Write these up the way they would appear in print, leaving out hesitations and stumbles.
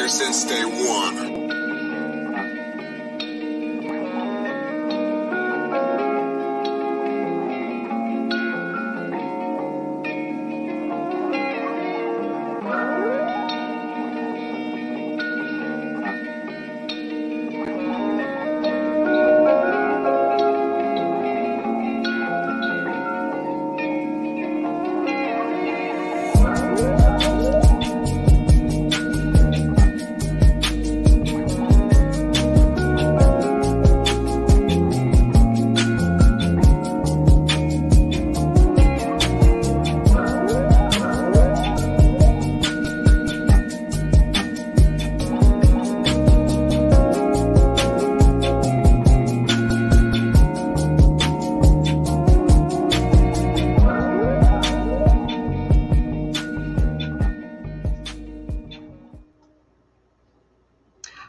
since day one.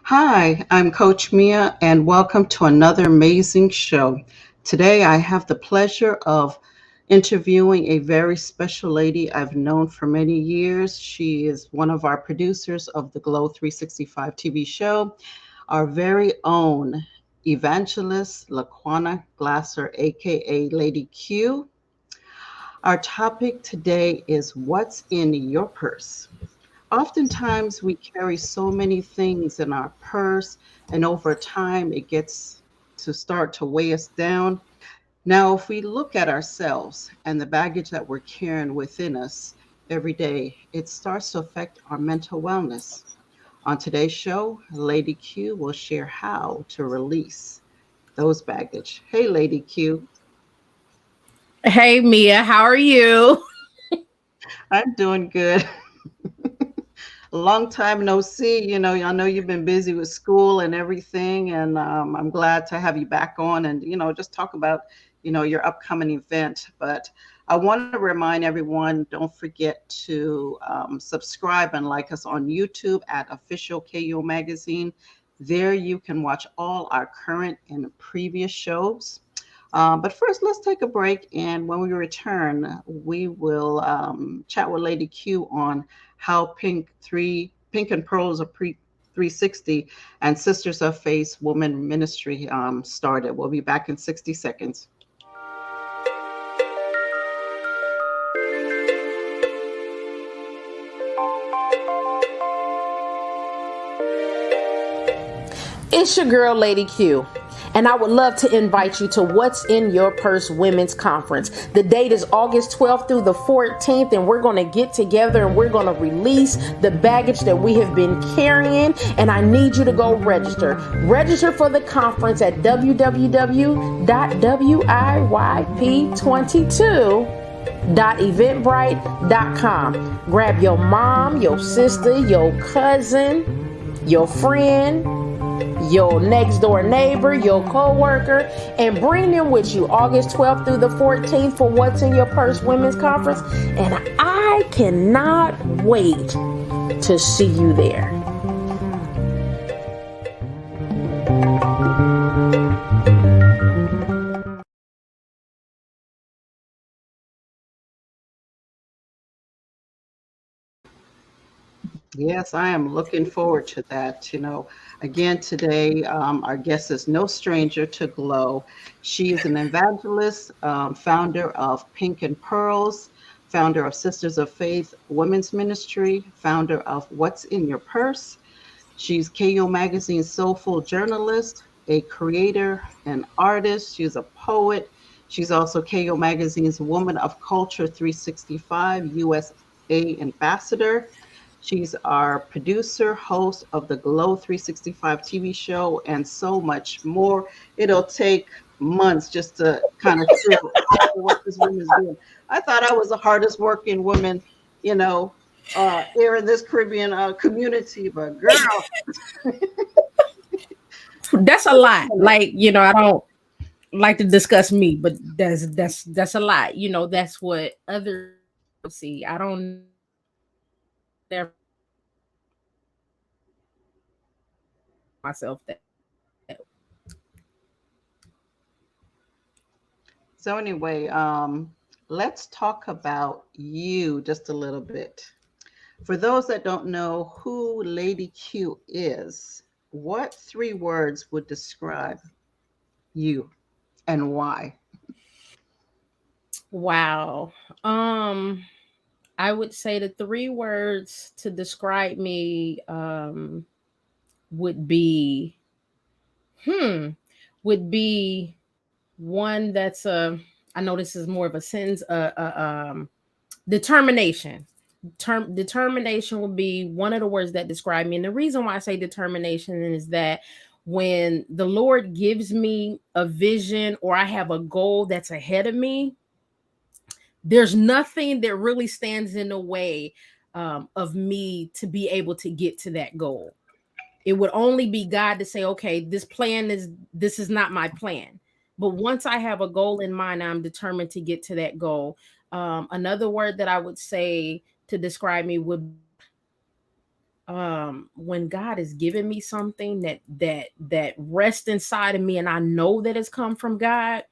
Hi, I'm Coach Mia, and welcome to another amazing show. Today, I have the pleasure of interviewing a very special lady I've known for many years. She is one of our producers of the Glow 365 TV show, our very own Evangelist LaQwonna Glaster, aka Lady Q. Our topic today is what's in your purse. Oftentimes, we carry so many things in our purse, and over time, it gets to start to weigh us down. Now, if we look at ourselves and the baggage that we're carrying within us every day, it starts to affect our mental wellness. On today's show, Lady Q will share how to release those baggage. Hey, Lady Q. Hey Mia, how are you? I'm doing good. A long time no see. I know you've been busy with school and everything, and I'm glad to have you back on and, just talk about, your upcoming event. But I want to remind everyone, don't forget to subscribe and like us on YouTube at Official KO Magazine. There you can watch all our current and previous shows. But first, let's take a break. And when we return, we will chat with Lady Q on how Pink and Pearls of 360 and Sisters of Faith Woman Ministry started. We'll be back in 60 seconds. It's your girl, Lady Q, and I would love to invite you to What's in Your Purse Women's Conference. The date is August 12th through the 14th, and we're going to get together and we're going to release the baggage that we have been carrying, and I need you to go register. Register for the conference at www.wip22.eventbrite.com. Grab your mom, your sister, your cousin, your friend, your next door neighbor, your co-worker, and bring them with you August 12th through the 14th for What's in Your Purse Women's Conference. And I cannot wait to see you there. Yes, I am looking forward to that. Again, today, our guest is no stranger to Glow. She is an evangelist, founder of Pink and Pearls, founder of Sisters of Faith Women's Ministry, founder of What's in Your Purse. She's KO Magazine's soulful journalist, a creator, an artist. She's a poet. She's also KO Magazine's Woman of Culture 365 USA ambassador. She's our producer, host of the Glow 365 TV show, and so much more. It'll take months just to kind of share all what this woman is doing. I thought I was the hardest working woman, here in this Caribbean community, but girl. That's a lot. Like, I don't like to discuss me, but that's a lot. That's what others see. I don't never myself that. So anyway, let's talk about you just a little bit. For those that don't know who Lady Q is, what three words would describe you and why? Wow. Um, I would say the three words to describe me would be hmm would be one that's a I know this is more of a sentence determination. Determination would be one of the words that describe me. And the reason why I say determination is that when the Lord gives me a vision or I have a goal that's ahead of me, there's nothing that really stands in the way of me to be able to get to that goal. It would only be God to say, okay, this is not my plan. But once I have a goal in mind, I'm determined to get to that goal. Another word that I would say to describe me would when God has given me something that rests inside of me and I know that it's come from God,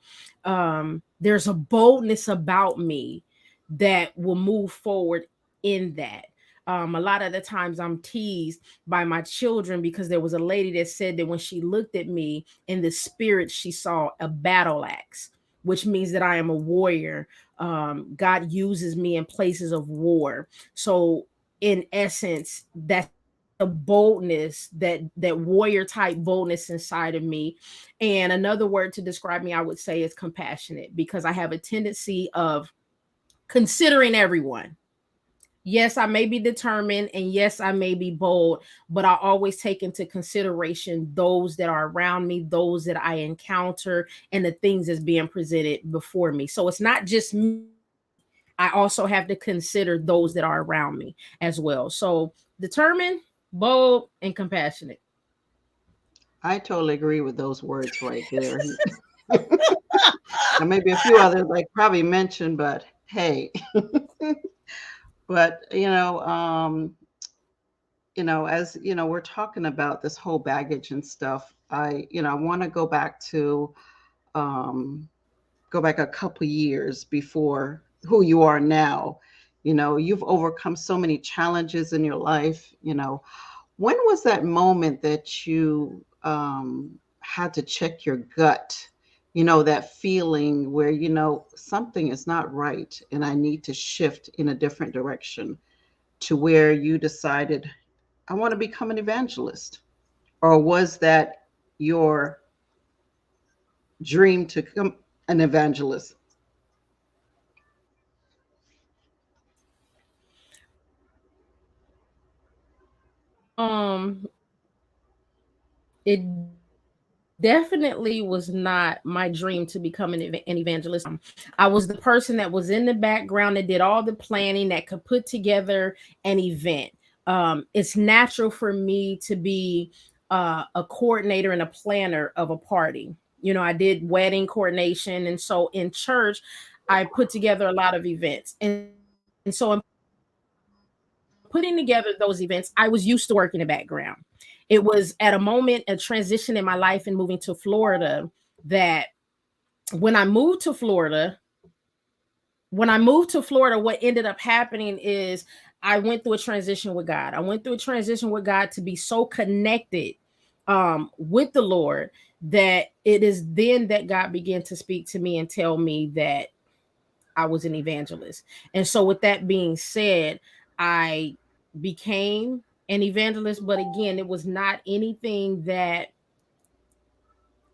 there's a boldness about me that will move forward in that. A lot of the times I'm teased by my children because there was a lady that said that when she looked at me in the spirit, she saw a battle axe, which means that I am a warrior. God uses me in places of war. So in essence, that's the boldness, that warrior type boldness inside of me. And another word to describe me, I would say, is compassionate, because I have a tendency of considering everyone. Yes, I may be determined, and yes, I may be bold, but I always take into consideration those that are around me, those that I encounter, and the things that's being presented before me. So it's not just me. I also have to consider those that are around me as well. So determined, bold, and compassionate. I totally agree with those words right there. And maybe a few others like probably mentioned, but hey, but as we're talking about this whole baggage and stuff, I want to um, go back a couple years before who you are now. You've overcome so many challenges in your life. When was that moment that you had to check your gut? That feeling where something is not right and I need to shift in a different direction, to where you decided, I want to become an evangelist? Or was that your dream to become an evangelist? It definitely was not my dream to become an evangelist. I was the person that was in the background that did all the planning, that could put together an event. It's natural for me to be a coordinator and a planner of a party. I did wedding coordination, and so in church, I put together a lot of events. And so in putting together those events, I was used to working in the background. It was at a moment, a transition in my life and moving to Florida, that when I moved to Florida, what ended up happening is I went through a transition with God. I went through a transition with God to be so connected with the Lord, that it is then that God began to speak to me and tell me that I was an evangelist. And so, with that being said, I became an evangelist, but again, it was not anything that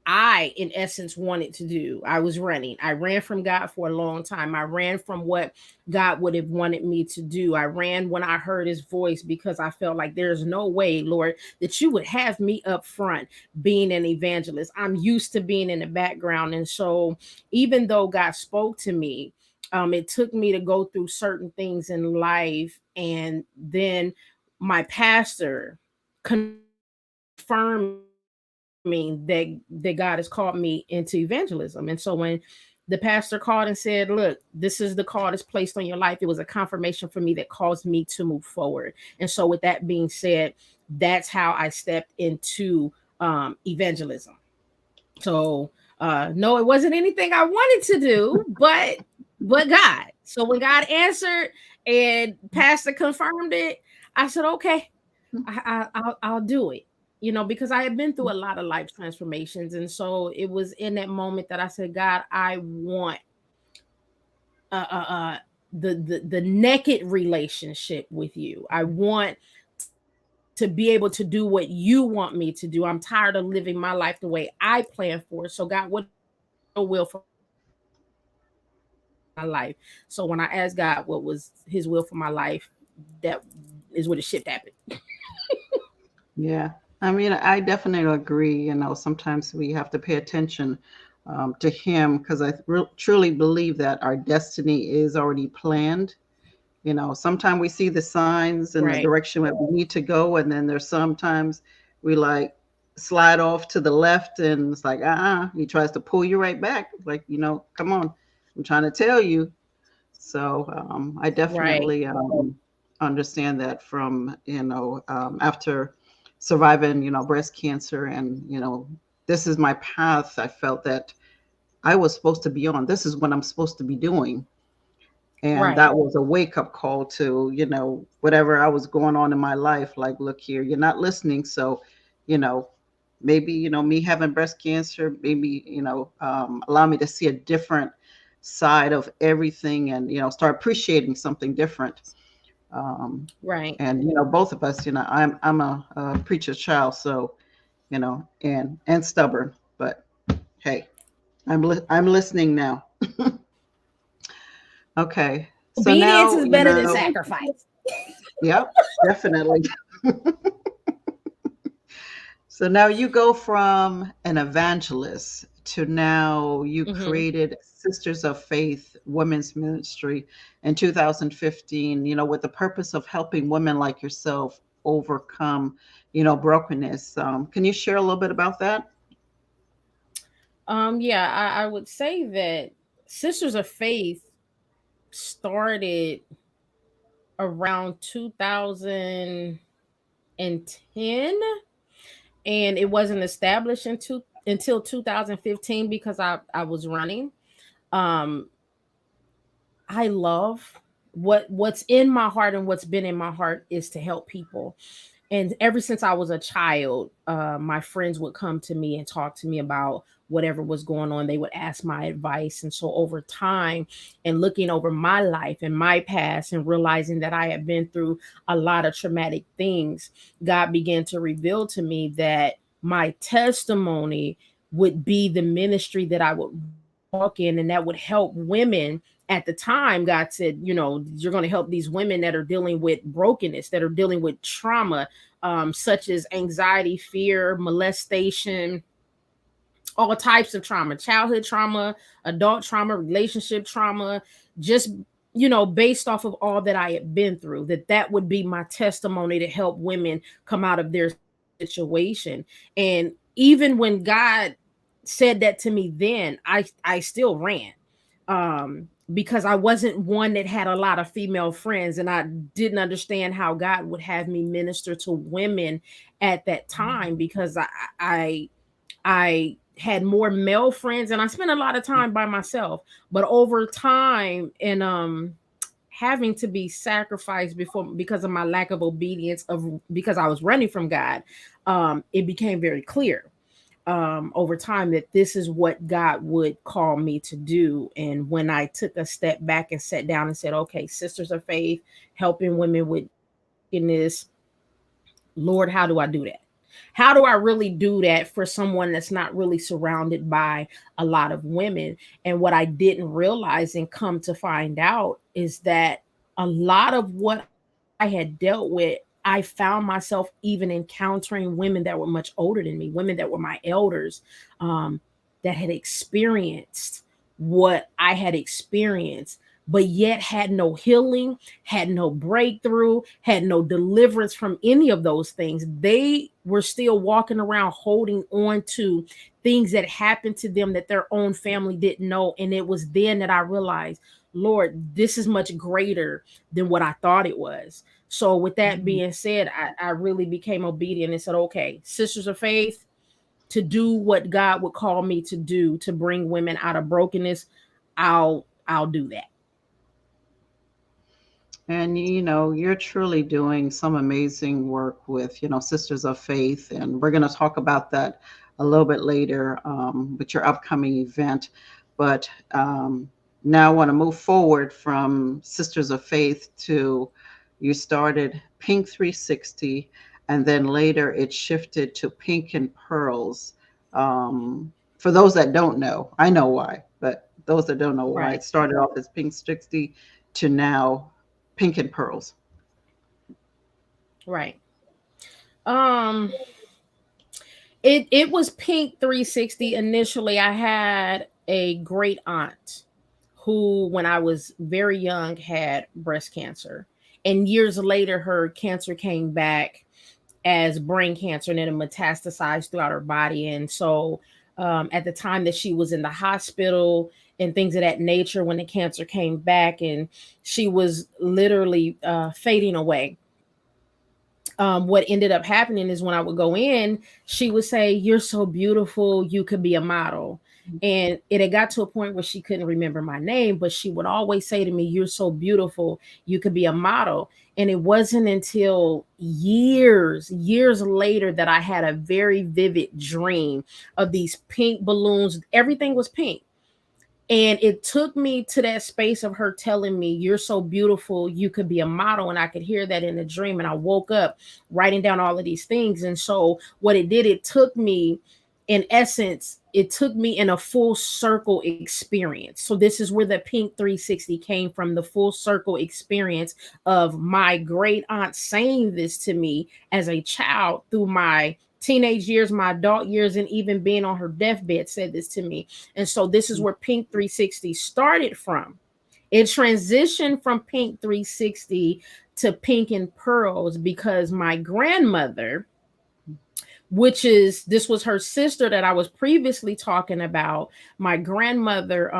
I, in essence, wanted to do. I was running. I ran from God for a long time. I ran from what God would have wanted me to do. I ran when I heard his voice, because I felt like there's no way, Lord, that you would have me up front being an evangelist. I'm used to being in the background. And so, even though God spoke to me, it took me to go through certain things in life. And then my pastor confirmed that God has called me into evangelism. And so when the pastor called and said, "Look, this is the call that's placed on your life," it was a confirmation for me that caused me to move forward. And so, with that being said, that's how I stepped into evangelism. So, no, it wasn't anything I wanted to do, but God. So when God answered and Pastor confirmed it, I said, okay, I'll do it. Because I had been through a lot of life transformations, and so it was in that moment that I said, God, I want uh, uh, uh the naked relationship with you. I want to be able to do what you want me to do. I'm tired of living my life the way I plan for. So God, what your will for my life? So when I asked God what was his will for my life, that is where the shift happened. Yeah. I mean, I definitely agree. Sometimes we have to pay attention to him because truly believe that our destiny is already planned. Sometimes we see the signs and the Right. direction that we need to go, and then there's sometimes we like slide off to the left, and it's like, he tries to pull you right back. Like, come on, I'm trying to tell you. So I Right. definitely understand that from, after surviving, breast cancer, and, this is my path. I felt that I was supposed to be on. This is what I'm supposed to be doing. And Right. that was a wake up call to, whatever I was going on in my life. Like, look here, you're not listening. So, you know, maybe, me having breast cancer, maybe, allow me to see a different side of everything and, start appreciating something different. Um, Right. and, both of us, I'm a preacher's child. So, and stubborn, but hey, I'm listening now. Okay. So Obedience now, is better than sacrifice. yep, definitely. So now you go from an evangelist to now you Hmm. created Sisters of Faith Women's Ministry in 2015, with the purpose of helping women like yourself overcome, brokenness. Can you share a little bit about that? Yeah, I would say that Sisters of Faith started around 2010, and it wasn't established until 2015 because I was running. Um, I love what's in my heart, and what's been in my heart is to help people. And ever since I was a child, my friends would come to me and talk to me about whatever was going on. They would ask my advice. And so over time, and looking over my life and my past, and realizing that I had been through a lot of traumatic things, God began to reveal to me that my testimony would be the ministry that I would walk in, and that would help women. At the time, God said, you're going to help these women that are dealing with brokenness, that are dealing with trauma, such as anxiety, fear, molestation, all types of trauma, childhood trauma, adult trauma, relationship trauma, just, based off of all that I had been through, that would be my testimony to help women come out of their situation. And even when God said that to me, then I still ran, because I wasn't one that had a lot of female friends, and I didn't understand how God would have me minister to women at that time, because I had more male friends, and I spent a lot of time by myself. But over time, and having to be sacrificed before, because of my lack of obedience, of because I was running from God, it became very clear over time that this is what God would call me to do. And when I took a step back and sat down and said, okay, Sisters of Faith, helping women with brokenness, Lord, how do I do that? How do I really do that for someone that's not really surrounded by a lot of women? And what I didn't realize and come to find out is that a lot of what I had dealt with, I found myself even encountering women that were much older than me, women that were my elders, um, that had experienced what I had experienced, but yet had no healing, had no breakthrough, had no deliverance from any of those things. They were still walking around holding on to things that happened to them that their own family didn't know. And it was then that I realized, Lord, this is much greater than what I thought it was. So, with that Mhm. being said, I really became obedient and said, okay, Sisters of Faith, to do what God would call me to do, to bring women out of brokenness, I'll do that. And you're truly doing some amazing work with Sisters of Faith, and we're going to talk about that a little bit later with your upcoming event. But now I want to move forward from Sisters of Faith to, you started Pink 360, and then later it shifted to Pink and Pearls. For those that don't know, I know why, but those that don't know why, Right, it started off as Pink 60 to now Pink and Pearls. right. Um, it was Pink 360 initially. I had a great aunt who, when I was very young, had breast cancer. And years later, her cancer came back as brain cancer, and then it metastasized throughout her body. And so, at the time that she was in the hospital and things of that nature, when the cancer came back, and she was literally fading away, what ended up happening is when I would go in, she would say, "You're so beautiful, you could be a model." And it had got to a point where she couldn't remember my name, but she would always say to me, "You're so beautiful, you could be a model." And it wasn't until years later that I had a very vivid dream of these pink balloons. Everything was pink. And it took me to that space of her telling me, "You're so beautiful, you could be a model." And I could hear that in the dream. And I woke up writing down all of these things. And so, what it did, it took me, in essence, it took me in a full circle experience. So, this is where the Pink 360 came from, the full circle experience of my great aunt saying this to me as a child through my teenage years, my adult years, and even being on her deathbed said this to me. And so this is where Pink 360 started from. It transitioned from Pink 360 to Pink and Pearls because my grandmother, this was her sister that I was previously talking about. My grandmother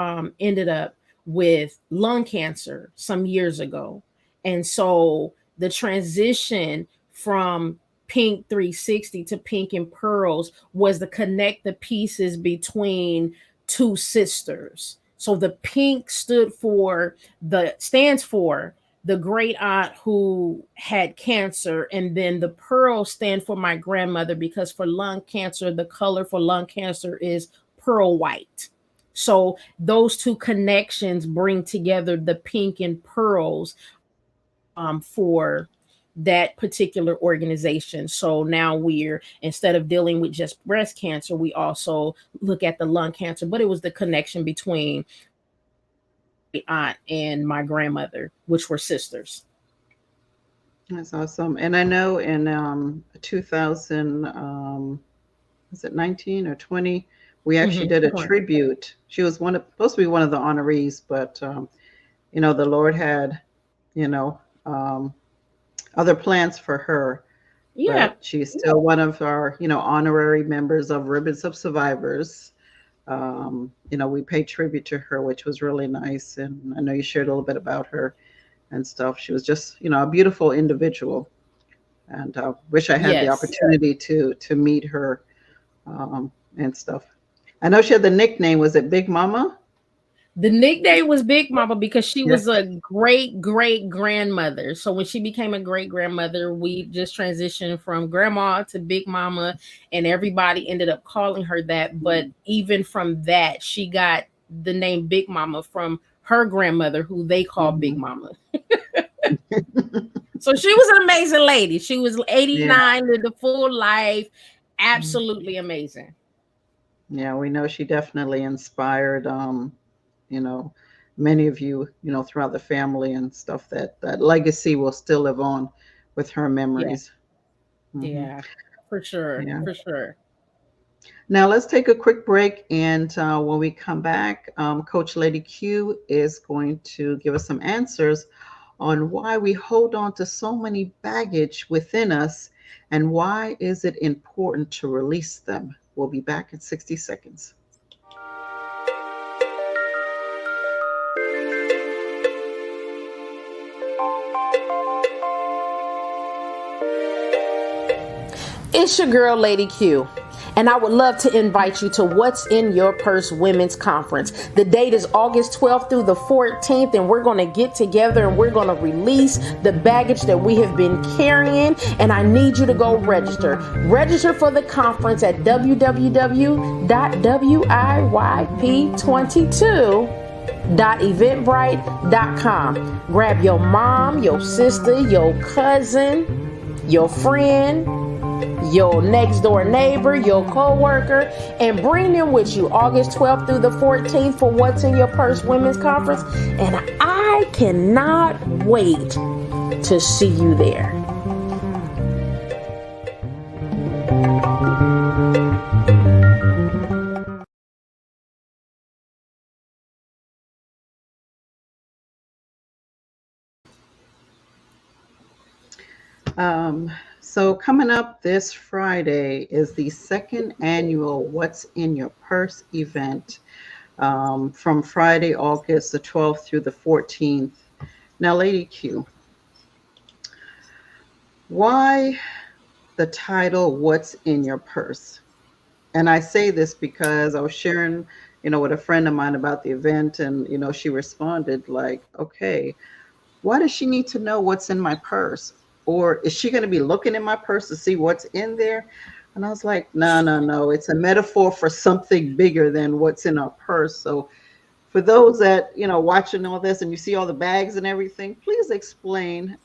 ended up with lung cancer some years ago. And so the transition from Pink 360 to Pink and Pearls was to connect the pieces between two sisters. So the pink stands for the great aunt who had cancer, and then the pearl stand for my grandmother, because for lung cancer, the color for lung cancer is pearl white. So those two connections bring together the pink and pearls for that particular organization. So now we're, instead of dealing with just breast cancer, we also look at the lung cancer. But it was the connection between aunt and my grandmother, which were sisters. That's awesome. And I know in 2000, was it 19 or 20? We actually did a tribute. She was supposed to be one of the honorees, but the Lord had, you know, um, other plans for her. Yeah. But she's still one of our, honorary members of Ribbons of Survivors. We paid tribute to her, which was really nice. And I know you shared a little bit about her and stuff. She was just, a beautiful individual. And I wish I had the Yes. opportunity to meet her and stuff. I know she had the nickname. Was it Big Mama? The nickname was Big Mama because she Yeah. was a great grandmother. So when she became a great grandmother, we just transitioned from grandma to Big Mama, and everybody ended up calling her that. But even from that, she got the name Big Mama from her grandmother, who they called Big Mama. So she was an amazing lady. She was Yeah. 89, lived a full life, absolutely amazing. Yeah, we know she definitely inspired, you know, many of you, throughout the family and stuff. That legacy will still live on with her Yeah, memories. Hmm. yeah, for sure, Yeah. for sure. Now let's take a quick break, and when we come back, Coach Lady Q is going to give us some answers on why we hold on to so many baggage within us, and why is it important to release them. We'll be back in 60 seconds. It's your girl, Lady Q, And I would love to invite you to What's in Your Purse Women's Conference. The date is August 12th through the 14th, and we're going to get together and we're going to release the baggage that we have been carrying. And I need you to go register. Register for the conference at www.wip22.eventbrite.com. Grab your mom, your sister, your cousin, your friend, your next door neighbor, your co-worker, and bring them with you August 12th through the 14th for What's in Your Purse Women's Conference. And I cannot wait to see you there. So coming up this Friday is the second annual What's in Your Purse event, from Friday, August the 12th through the 14th. Now, Lady Q, why the title What's in Your Purse? And I say this because I was sharing, with a friend of mine about the event, and, she responded like, okay, why does she need to know what's in my purse? Or is she going to be looking in my purse to see what's in there? And I was like, no. It's a metaphor for something bigger than what's in our purse. So for those that, watching all this and you see all the bags and everything, please explain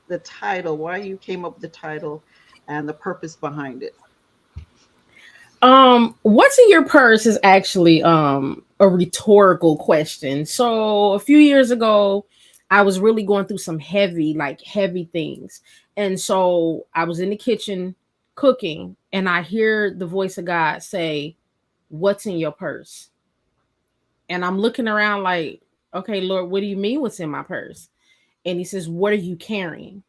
the title, why you came up with the title and the purpose behind it. What's in your purse is actually a rhetorical question. So a few years ago, I was really going through some heavy things. And so I was in the kitchen cooking and I hear the voice of God say, "What's in your purse?" And I'm looking around like, "Okay, Lord, what do you mean what's in my purse?" And he says, "What are you carrying?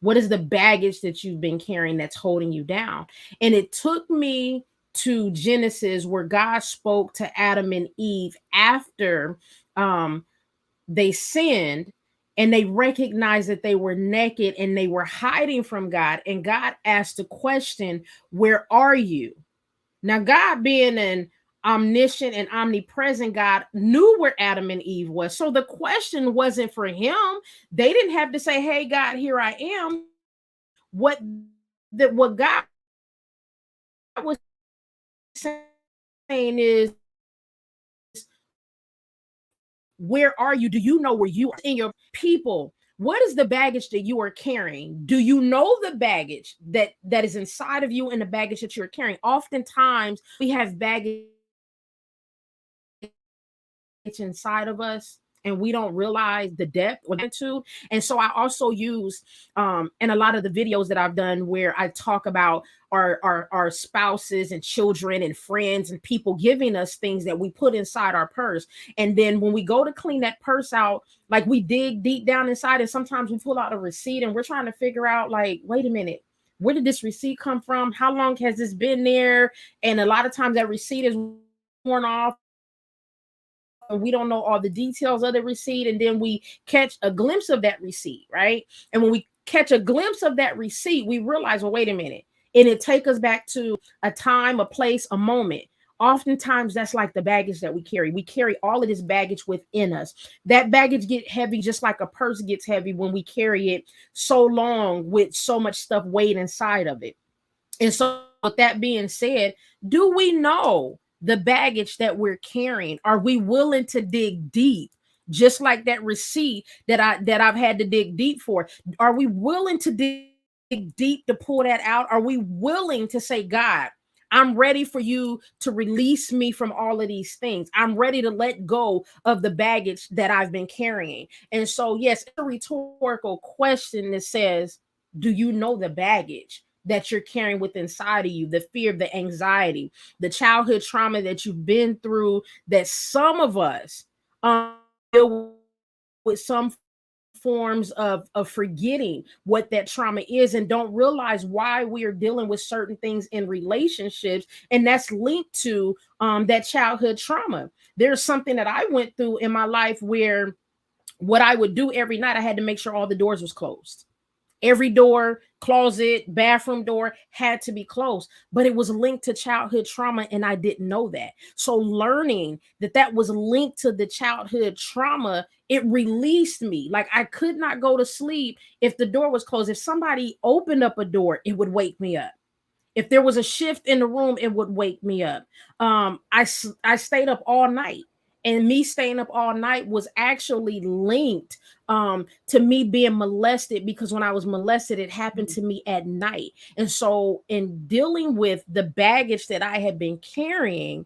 What is the baggage that you've been carrying that's holding you down?" And it took me to Genesis, where God spoke to Adam and Eve after they sinned, and they recognized that they were naked and they were hiding from God. And God asked the question, "Where are you?" Now, God, being an omniscient and omnipresent God, knew where Adam and Eve was. So the question wasn't for him. They didn't have to say, "Hey, God, here I am." What God was saying is, "Where are you? Do you know where you are in your people? What is the baggage that you are carrying? Do you know the baggage that is inside of you and the baggage that you're carrying?" Oftentimes we have baggage inside of us and we don't realize the depth or magnitude. And so I also use in a lot of the videos that I've done where I talk about our spouses and children and friends and people giving us things that we put inside our purse. And then when we go to clean that purse out, like, we dig deep down inside, and sometimes we pull out a receipt and we're trying to figure out, like, wait a minute, where did this receipt come from? How long has this been there? And a lot of times that receipt is worn off, and we don't know all the details of the receipt. And then we catch a glimpse of that receipt, right? And when we catch a glimpse of that receipt, we realize, well, wait a minute. And it takes us back to a time, a place, a moment. Oftentimes that's like the baggage that we carry. We carry all of this baggage within us. That baggage get heavy just like a purse gets heavy when we carry it so long with so much stuff weighed inside of it. And so, with that being said, do we know the baggage that we're carrying? Are we willing to dig deep? Just like that receipt that I've had to dig deep for. Are we willing to dig deep to pull that out? Are we willing to say, "God, I'm ready for you to release me from all of these things. I'm ready to let go of the baggage that I've been carrying"? And so, yes, it's a rhetorical question that says, do you know the baggage that you're carrying with inside of you, the fear, the anxiety, the childhood trauma that you've been through, that some of us deal with some forms of forgetting what that trauma is and don't realize why we are dealing with certain things in relationships, and that's linked to that childhood trauma. There's something that I went through in my life where what I would do every night, I had to make sure all the doors was closed. Every door closet, bathroom door had to be closed, but it was linked to childhood trauma and I didn't know that. So learning that that was linked to the childhood trauma, it released me. Like I could not go to sleep if the door was closed. If somebody opened up a door, it would wake me up. If there was a shift in the room, it would wake me up. I stayed up all night, and me staying up all night was actually linked to me being molested, because when I was molested, it happened to me at night. And so, in dealing with the baggage that I had been carrying,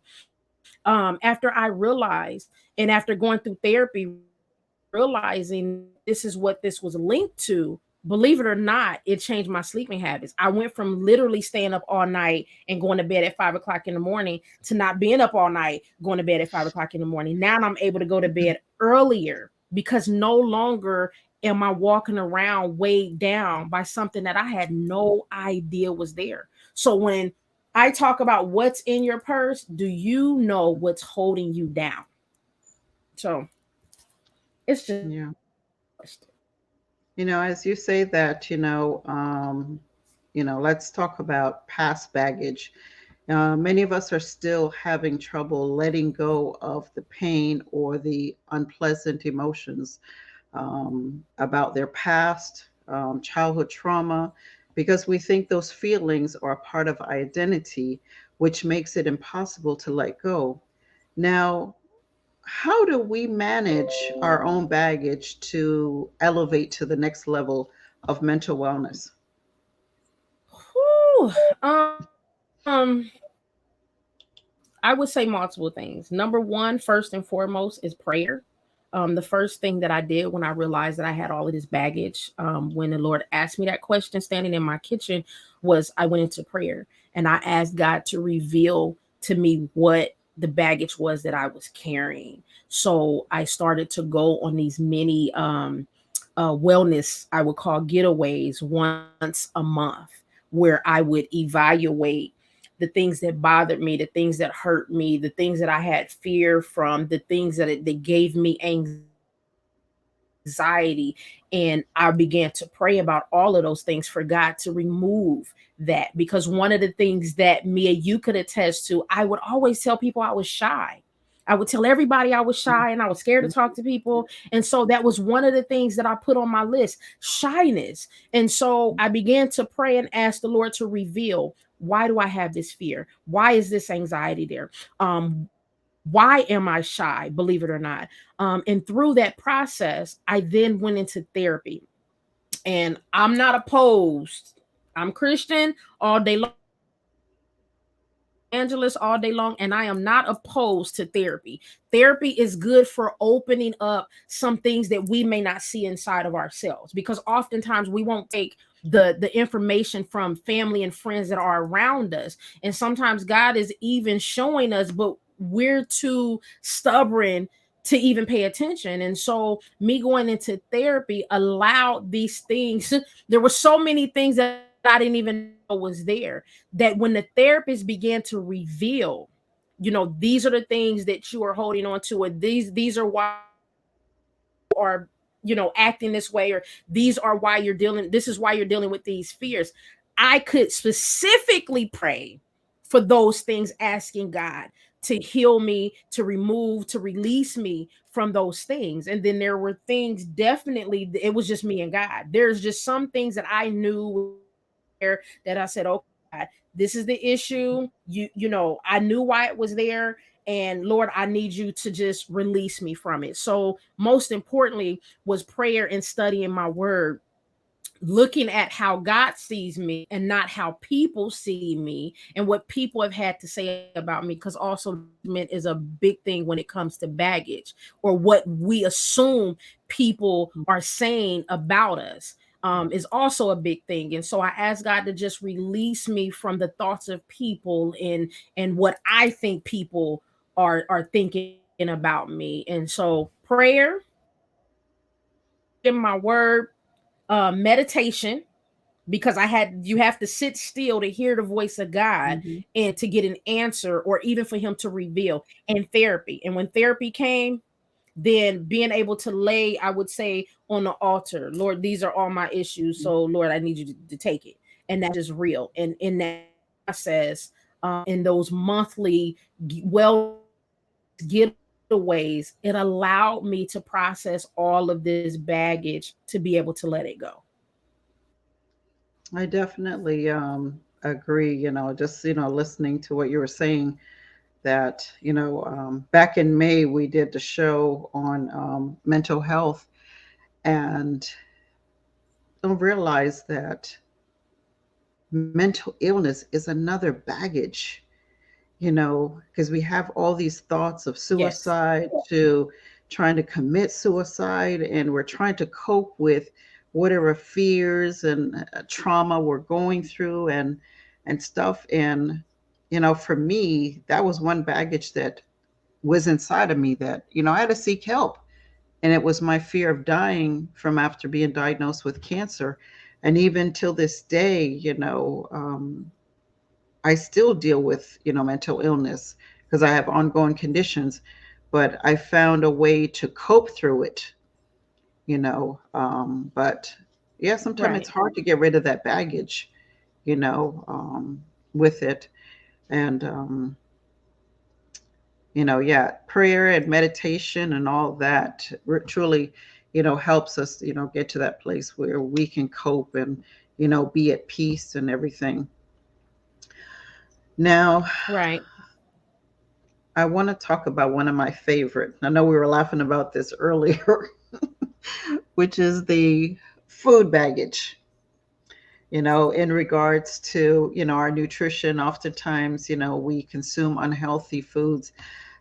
after I realized, and after going through therapy, realizing that this is what this was linked to, believe it or not, it changed my sleeping habits. I went from literally staying up all night and going to bed at 5 o'clock in the morning to not being up all night, going to bed at 5 o'clock in the morning. Now I'm able to go to bed earlier because no longer am I walking around weighed down by something that I had no idea was there. So when I talk about what's in your purse, do you know what's holding you down? So it's just, Yeah. As you say that, let's talk about past baggage. Many of us are still having trouble letting go of the pain or the unpleasant emotions about their past, childhood trauma, because we think those feelings are a part of identity, which makes it impossible to let go. Now, how do we manage our own baggage to elevate to the next level of mental wellness? whew, I would say multiple things. Number one, first and foremost, is prayer. The first thing that I did when I realized that I had all of this baggage, when the Lord asked me that question standing in my kitchen, was I went into prayer and I asked God to reveal to me what the baggage was that I was carrying. So I started to go on these many wellness, I would call getaways, once a month, where I would evaluate the things that bothered me, the things that hurt me, the things that I had fear from, the things that gave me anxiety. And I began to pray about all of those things for God to remove that. Because one of the things that Mia, you could attest to, I would always tell people I was shy. I would tell everybody I was shy and I was scared to talk to people. And so that was one of the things that I put on my list, shyness. And so I began to pray and ask the Lord to reveal, why do I have this fear? Why is this anxiety there? Why am I shy? Believe it or not. And through that process, I then went into therapy. And I'm not opposed. I'm Christian all day long, evangelist all day long, and I am not opposed to therapy. Therapy is good for opening up some things that we may not see inside of ourselves, because oftentimes we won't take the information from family and friends that are around us, and sometimes God is even showing us, but we're too stubborn to even pay attention. And so me going into therapy allowed these things. There were so many things that I didn't even know was there, that when the therapist began to reveal, these are the things that you are holding on to, or these are why are acting this way, or these are why you're dealing this is why you're dealing with these fears. I could specifically pray for those things, asking God to heal me, to remove, to release me from those things. And then there were things, definitely it was just me and God. There's just some things that I knew there that I said, okay, God, this is the issue. I knew why it was there. And Lord, I need you to just release me from it. So most importantly was prayer and studying my word, looking at how God sees me and not how people see me and what people have had to say about me. Because also judgment is a big thing when it comes to baggage, or what we assume people are saying about us. Is also a big thing. And so I asked God to just release me from the thoughts of people and what I think people are thinking about me. And so prayer, in my word, meditation, because you have to sit still to hear the voice of God Mm-hmm. and to get an answer, or even for him to reveal, and therapy. And when therapy came, then being able to lay, I would say, on the altar, Lord, these are all my issues. So Lord, I need you to take it. And that is real. And in that process, in those monthly getaways, it allowed me to process all of this baggage to be able to let it go. I definitely agree. Just listening to what you were saying, that back in May we did the show on mental health, and don't realize that mental illness is another baggage, because we have all these thoughts of Yes. suicide to trying to commit suicide, and we're trying to cope with whatever fears and trauma we're going through and stuff. And for me, that was one baggage that was inside of me, that I had to seek help, and it was my fear of dying from after being diagnosed with cancer. And even till this day, I still deal with, mental illness because I have ongoing conditions, but I found a way to cope through it. But yeah, sometimes it's Right. hard to get rid of that baggage, you know, um, with it. And, yeah, prayer and meditation and all that truly, helps us, get to that place where we can cope and, be at peace and everything. Now, Right. I want to talk about one of my favorite. I know we were laughing about this earlier, which is the food baggage. In regards to, our nutrition, oftentimes, we consume unhealthy foods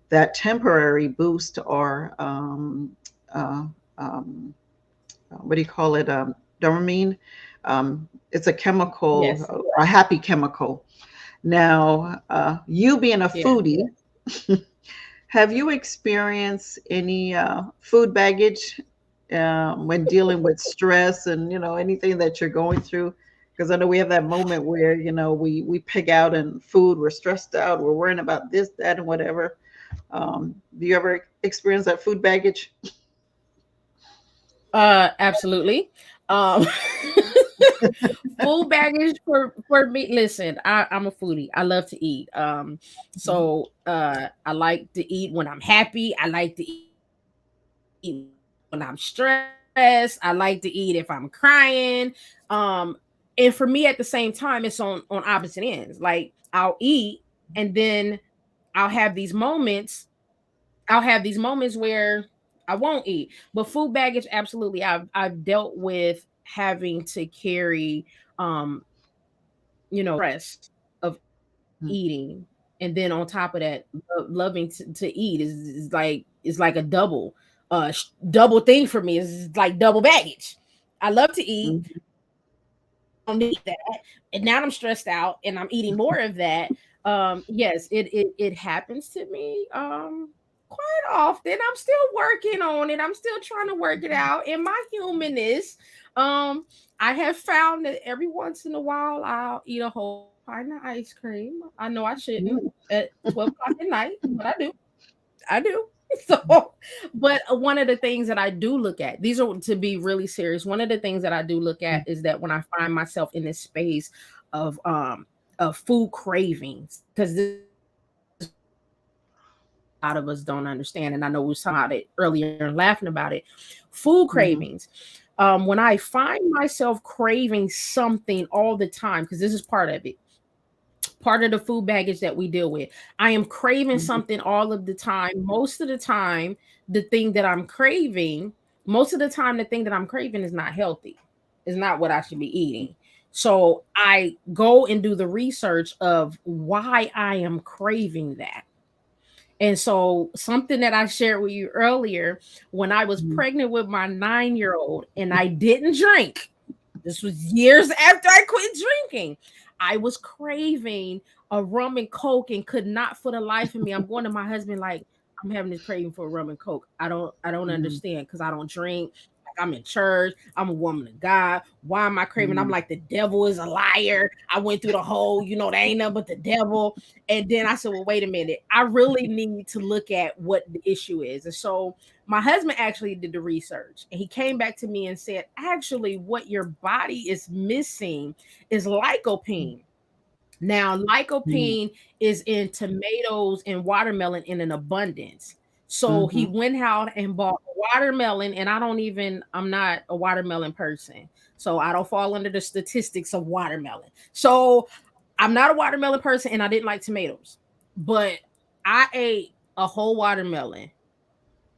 that temporary boost our, uh, um, what do you call it? Dopamine. It's a chemical, Yes. a happy chemical. Now, you being a Yeah. foodie, have you experienced any food baggage when dealing with stress and anything that you're going through? Because I know we have that moment where we pig out in food, we're stressed out, we're worrying about this, that, and whatever. Do you ever experience that food baggage? Absolutely. Um Full baggage for me. Listen, I'm a foodie. I love to eat. So I like to eat when I'm happy. I like to eat when I'm stressed. I like to eat if I'm crying. Um, and for me at the same time, it's on opposite ends. Like I'll eat, and then I'll have these moments. Where I won't eat. But food baggage, absolutely. I've dealt with having to carry stress of eating, and then on top of that, loving to eat is like a double thing for me. It's like double baggage. I love to eat. Mhm. I don't need that, and now I'm stressed out, and I'm eating more of that. Yes, it happens to me. Quite often. I'm still working on it. I'm still trying to work it out in my humanness. Um, I have found that every once in a while I'll eat a whole pint of ice cream. I know I shouldn't Mhm. at 12 o'clock at night, but I do. I do. So, but one of the things that I do look at, these are to be really serious. One of the things that I do look at is that when I find myself in this space of um of food cravings, because this is one of the things that a lot of us don't understand, and I know we was talking about it earlier and laughing about it. Food Mhm. cravings. When I find myself craving something all the time, because this is part of the food baggage that we deal with. I am craving Mhm. something all of the time. Most of the time, the thing that I'm craving, most of the time, the thing that I'm craving is not healthy. Is not what I should be eating. So I go and do the research of why I am craving that. And so, something that I shared with you earlier, when I was Mhm. pregnant with my 9-year old and I didn't drink, this was years after I quit drinking. I was craving a rum and coke and could not for the life of me. I'm going to my husband like, I'm having this craving for a rum and coke. I don't Mhm. understand because I don't drink. I'm in church. I'm a woman of God. Why am I craving? I'm Mm. like, the devil is a liar. I went through the whole, there ain't nothing but the devil. And then I said, well, wait a minute. I really need to look at what the issue is. And so my husband actually did the research, and he came back to me and said, actually, what your body is missing is lycopene. Now, Mm. lycopene is in tomatoes and watermelon in an abundance. So he Mhm. went out and bought watermelon, and I'm not a watermelon person. So I don't fall under the statistics of watermelon. So I'm not a watermelon person, and I didn't like tomatoes. But I ate a whole watermelon,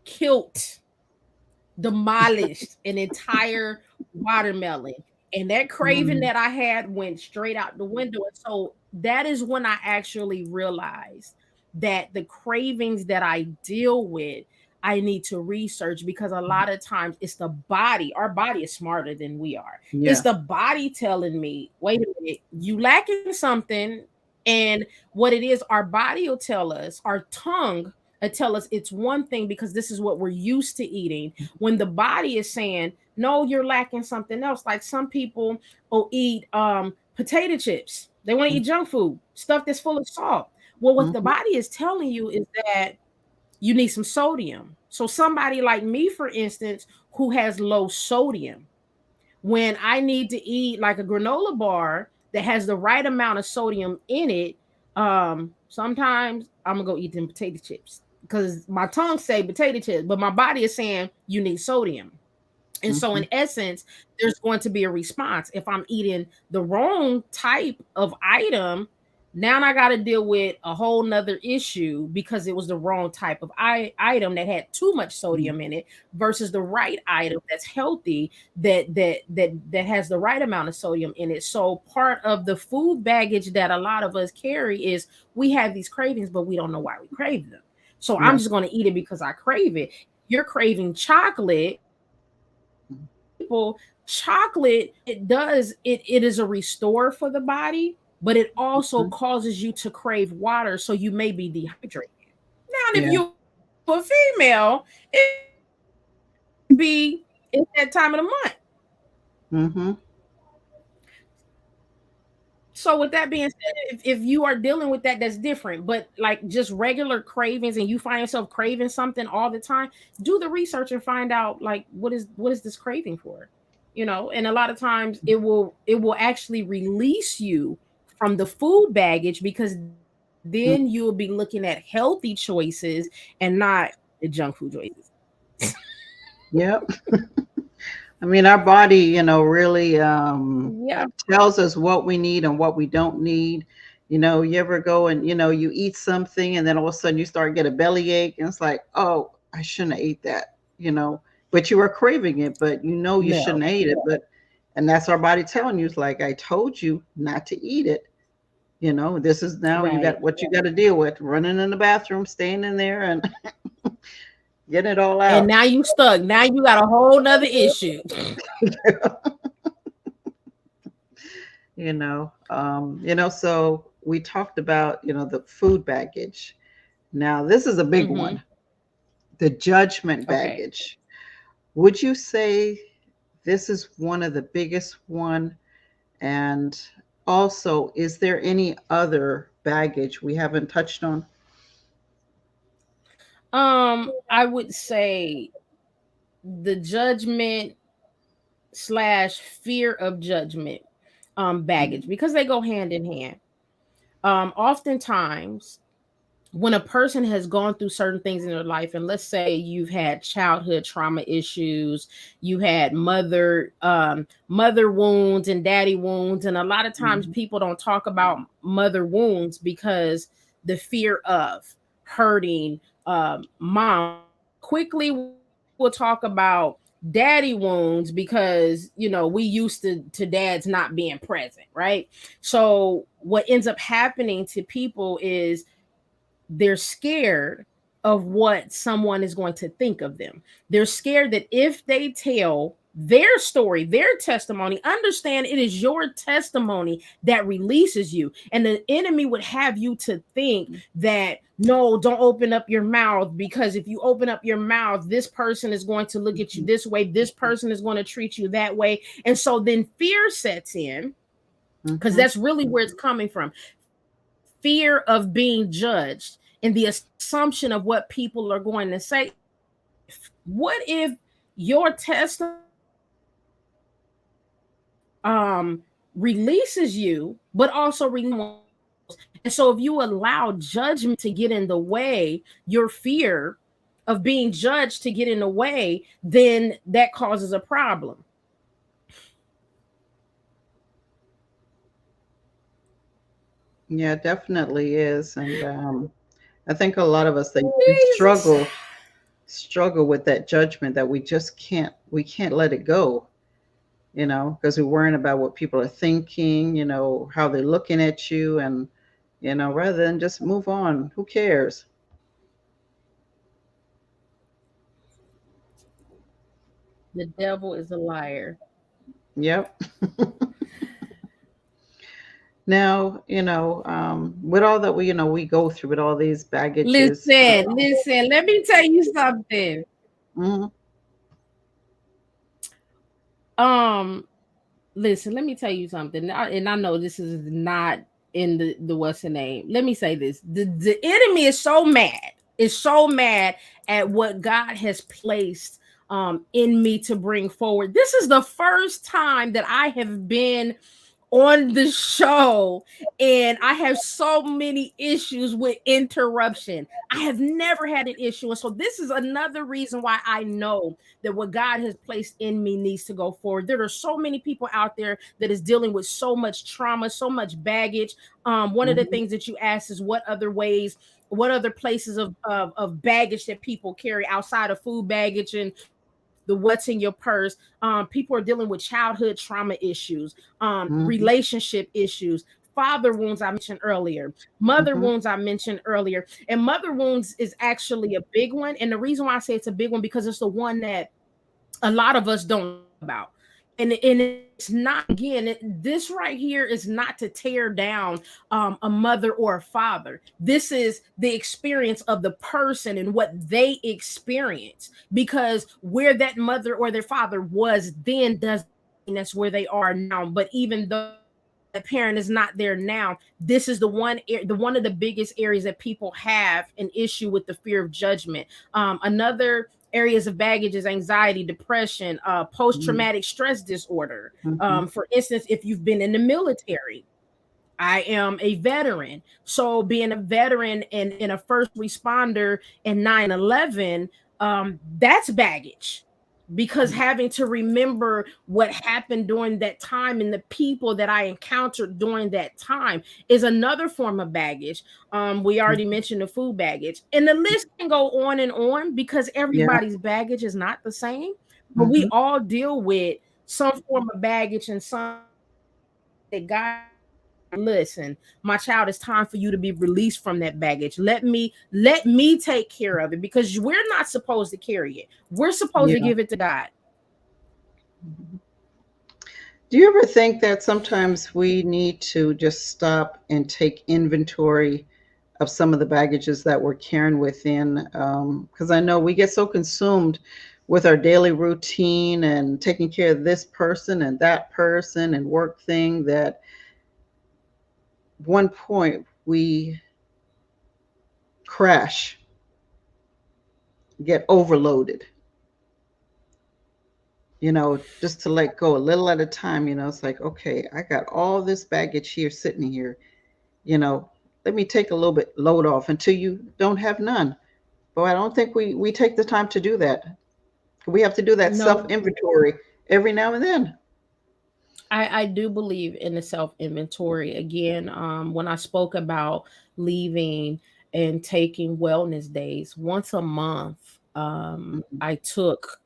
killed, demolished an entire watermelon. And that craving Mm. that I had went straight out the window. And so that is when I actually realized that the cravings that I deal with, I need to research, because a lot of times it's the body. Our body is smarter than we are. It's Yeah. the body telling me, wait a minute, you lacking something. And what it is, our body will tell us, our tongue tell us it's one thing because this is what we're used to eating, when the body is saying no, you're lacking something else. Like some people will eat potato chips, they want to eat junk food, stuff that's full of salt. Well, what the Mhm. body is telling you is that you need some sodium. So somebody like me, for instance, who has low sodium, when I need to eat like a granola bar that has the right amount of sodium in it, sometimes I'm gonna go eat them potato chips because my tongue say potato chips, but my body is saying you need sodium. And so, in Mhm. essence, there's going to be a response. If I'm eating the wrong type of item, now I got to deal with a whole nother issue because it was the wrong type of item that had too much Mm. sodium in it versus the right item that's healthy, that has the right amount of sodium in it. So part of the food baggage that a lot of us carry is we have these cravings, but we don't know why we crave them. So I'm Yeah. just going to eat it because I crave it. You're craving chocolate. Mm. For people, chocolate, it is a restore for the body, but it also Mhm. causes you to crave water, so you may be dehydrated. Now, if Yeah. you're a female, it be it's that time of the month. Mhm. So with that being said, if you are dealing with that, that's different. But like just regular cravings, and you find yourself craving something all the time, do the research and find out like what is this craving for? And a lot of times it will actually release you from the food baggage, because then you'll be looking at healthy choices and not the junk food choices. Yep. I mean, our body, really Yeah. tells us what we need and what we don't need. You ever go and you eat something and then all of a sudden you start get a bellyache and it's like, oh, I shouldn't have ate that. But you were craving it, but you No. shouldn't have ate it. And that's our body telling you, it's like, I told you not to eat it. This is now you Right. got what you got to deal with, running in the bathroom, staying in there and getting it all And out. now you stuck. Now you got a whole nother issue. So we talked about the food baggage. Now this is a big Hmm. one, the judgment Okay. baggage. Would you say this is one of the biggest one? And also, is there any other baggage we haven't touched on? I would say the judgment slash fear of judgment baggage, because they go hand in hand. Oftentimes when a person has gone through certain things in their life, and let's say you've had childhood trauma issues, you had mother wounds and daddy wounds, and a lot of times Mhm. people don't talk about mother wounds because the fear of hurting mom. Quickly we'll talk about daddy wounds because we used to dads not being present, right? So what ends up happening to people is they're scared of what someone is going to think of them. They're scared that if they tell their story, their testimony. Understand it is your testimony that releases you. And the enemy would have you to think that no, don't open up your mouth, because if you open up your mouth, this person is going to look at you this way, this person is going to treat you that way. And so then fear sets in, because Mm-hmm. that's really where it's coming from. Fear of being judged and the assumption of what people are going to say. What if your testimony releases you, but also releases else? And so if you allow judgment to get in the way, your fear of being judged to get in the way, then that causes a problem. Yeah, it definitely is. And I think a lot of us, they Jesus. struggle with that judgment that we can't let it go, because we're worrying about what people are thinking, how they're looking at you, and rather than just move on. Who cares? The devil is a liar. Yep. Now, with all that we go through, with all these baggages. Listen, let me tell you something. Mhm. Um, Listen, let me tell you something. And I know this is not in the what's the name. Let me say this. The enemy is so mad. Is so mad at what God has placed in me to bring forward. This is the first time that I have been on the show, and I have so many issues with interruption. I have never had an issue. And so this is another reason why I know that what God has placed in me needs to go forward. There are so many people out there that is dealing with so much trauma, so much baggage. One of the Mhm. things that you asked is what other ways, what other places of baggage that people carry outside of food baggage and the what's in your purse. People are dealing with childhood trauma issues, Mhm. relationship issues, father wounds I mentioned earlier, mother Mhm. wounds I mentioned earlier. And mother wounds is actually a big one. And the reason why I say it's a big one, because it's the one that a lot of us don't talk about. And it's not, again, this right here is not to tear down a mother or a father. This is the experience of the person and what they experience, because where that mother or their father was then doesn't mean that's where they are now. But even though that parent is not there now, this is the one of the biggest areas that people have an issue with: the fear of judgment. Another areas of baggage is anxiety, depression, Mhm. post-traumatic stress disorder. Mhm. For instance, if you've been in the military, I am a veteran. So being a veteran and a first responder in 9/11, that's baggage, because having to remember what happened during that time and the people that I encountered during that time is another form of baggage. We already Mhm. mentioned the food baggage, and the list can go on because Yeah. everybody's baggage is not the same, but we Mhm. all deal with some form of baggage and some that God listen, my child, it's time for you to be released from that baggage. Let me take care of it, because we're not supposed to carry it. We're supposed to Yeah. give it to God. Mhm. Do you ever think that sometimes we need to just stop and take inventory of some of the baggages that we're carrying within? Because I know we get so consumed with our daily routine and taking care of this person and that person and work thing that one point we crash, get overloaded, just to let go a little at a time. It's like, okay, I got all this baggage here sitting here, you know, let me take a little bit load off until you don't have none. But I don't think we take the time to do that. We have to do that self No, inventory every now and then. I do believe in the self inventory. Again, when I spoke about leaving and taking wellness days once a month, Mhm. I took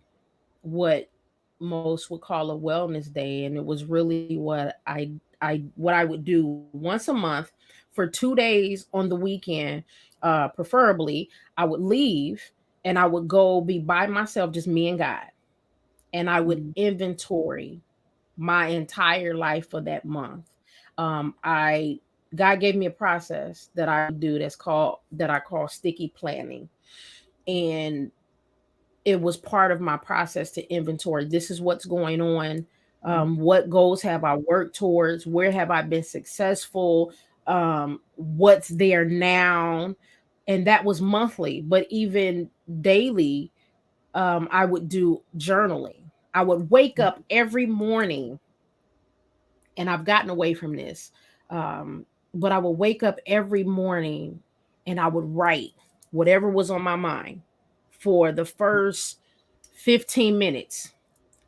what most would call a wellness day, and it was really what I would do once a month for 2 days on the weekend. Preferably I would leave and I would go be by myself, just me and God. and I would Mhm. inventory my entire life for that month. I God gave me a process that I would do that I call sticky planning, and it was part of my process to inventory. This is what's going on. What goals have I worked towards? Where have I been successful? What's there now? And that was monthly, but even daily, I would do journaling. I would wake up every morning, and I've gotten away from this, um, but I would wake up every morning and I would write whatever was on my mind for the first 15 minutes.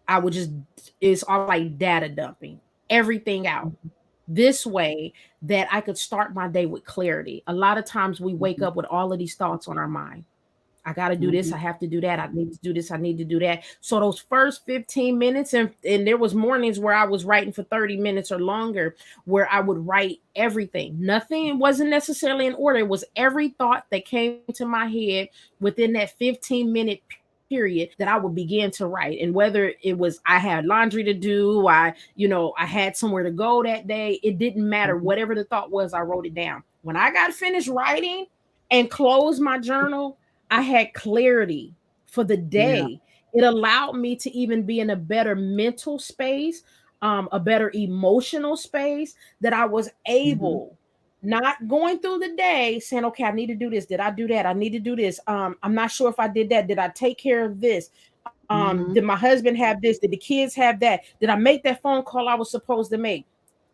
I would just, it's all like data dumping everything out. This way that I could start my day with clarity. A lot of times we wake Mhm. up with all of these thoughts on our mind. I got to do this. I Mhm. have to do that. I need to do this. I need to do that. So those first 15 minutes, and there was mornings where I was writing for 30 minutes or longer, where I would write everything. Nothing wasn't necessarily in order. It was every thought that came to my head within that 15-minute period that I would begin to write. And whether it was I had laundry to do, I had somewhere to go that day, it didn't matter. Mhm. Whatever the thought was, I wrote it down. When I got finished writing and closed my journal, I had clarity for the Yeah. day. It allowed me to even be in a better mental space, a better emotional space, that I was Mhm. able, not going through the day saying, okay, I need to do this. Did I do that? I need to do this. I'm not sure if I did that. Did I take care of this? Did my Mhm. husband have this? Did the kids have that? Did I make that phone call I was supposed to make?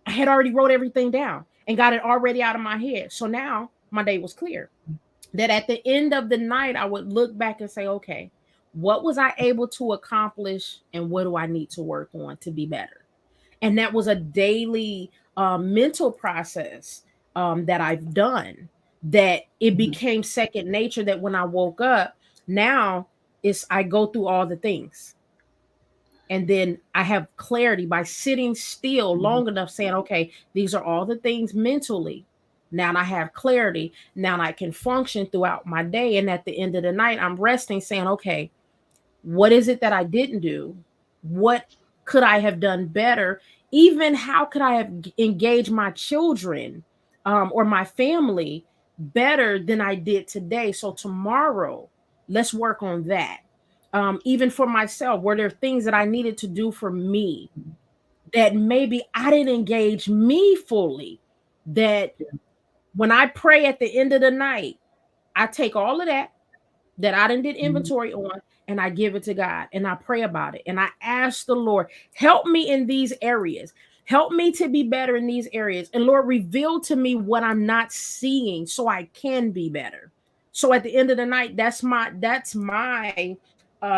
I had already wrote everything down and got it already out of my head. So now my day was clear, that at the end of the night, I would look back and say, okay, what was I able to accomplish and what do I need to work on to be better? And that was a daily mental process that I've done, that it Mhm. became second nature, that when I woke up, now it's I go through all the things, and then I have clarity by sitting still Mhm. long enough saying, okay, these are all the things mentally. Now I have clarity. Now I can function throughout my day. And at the end of the night, I'm resting saying, okay, what is it that I didn't do? What could I have done better? Even how could I have engaged my children, or my family better than I did today? So tomorrow, let's work on that. Even for myself, were there things that I needed to do for me that maybe I didn't engage me fully? That Yeah. when I pray at the end of the night, I take all of that I didn't did Mhm. inventory on, and I give it to God and I pray about it and I ask the Lord, help me in these areas. Help me to be better in these areas. And Lord, reveal to me what I'm not seeing so I can be better. So at the end of the night, that's my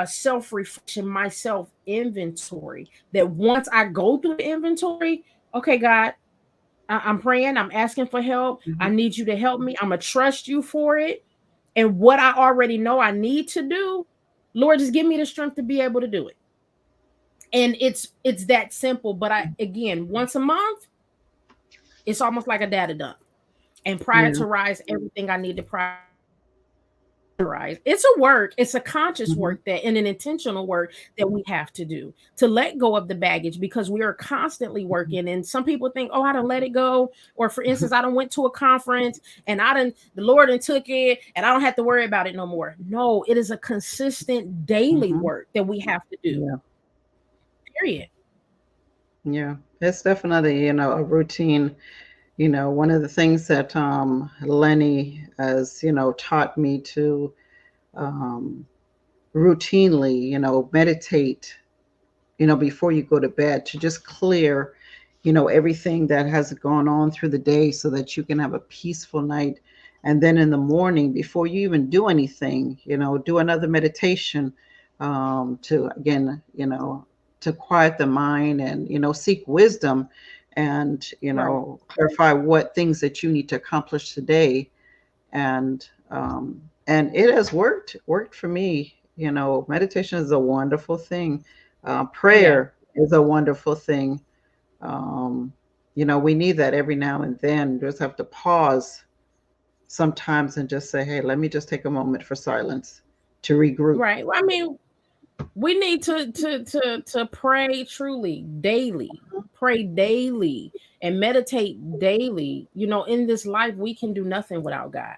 self-reflection, my self-inventory. That once I go through the inventory, okay, God, I'm praying, I'm asking for help. I Mhm. need you to help me. I'm gonna trust you for it, and what I already know I need to do, Lord, just give me the strength to be able to do it. And it's that simple. But I, again, once a month, it's almost like a data dump, and Yeah. prioritize everything I need to prioritize. It's a work, it's a conscious Mhm. work, that and an intentional work that we have to do to let go of the baggage, because we are constantly Mhm. working. And some people think, oh, I don't let it go. Or for instance, I don't went to a conference and the Lord and took it and I don't have to worry about it no more. No, it is a consistent daily Mhm. work that we have to do. Yeah. Period. Yeah. It's definitely, a routine. One of the things that Lenny has, taught me to um, routinely, meditate, before you go to bed, to just clear, everything that has gone on through the day so that you can have a peaceful night. And then in the morning, before you even do anything, do another meditation, to, again, to quiet the mind and, seek wisdom and, Right. clarify what things that you need to accomplish today. And it has worked for me. Meditation is a wonderful thing. Yeah. Prayer is a wonderful thing. um, we need that every now and then. Just have to pause sometimes and just say, hey, let me just take a moment for silence to regroup. Right. Well, I mean, We need to pray truly daily, pray daily, and meditate daily. In this life, we can do nothing without God.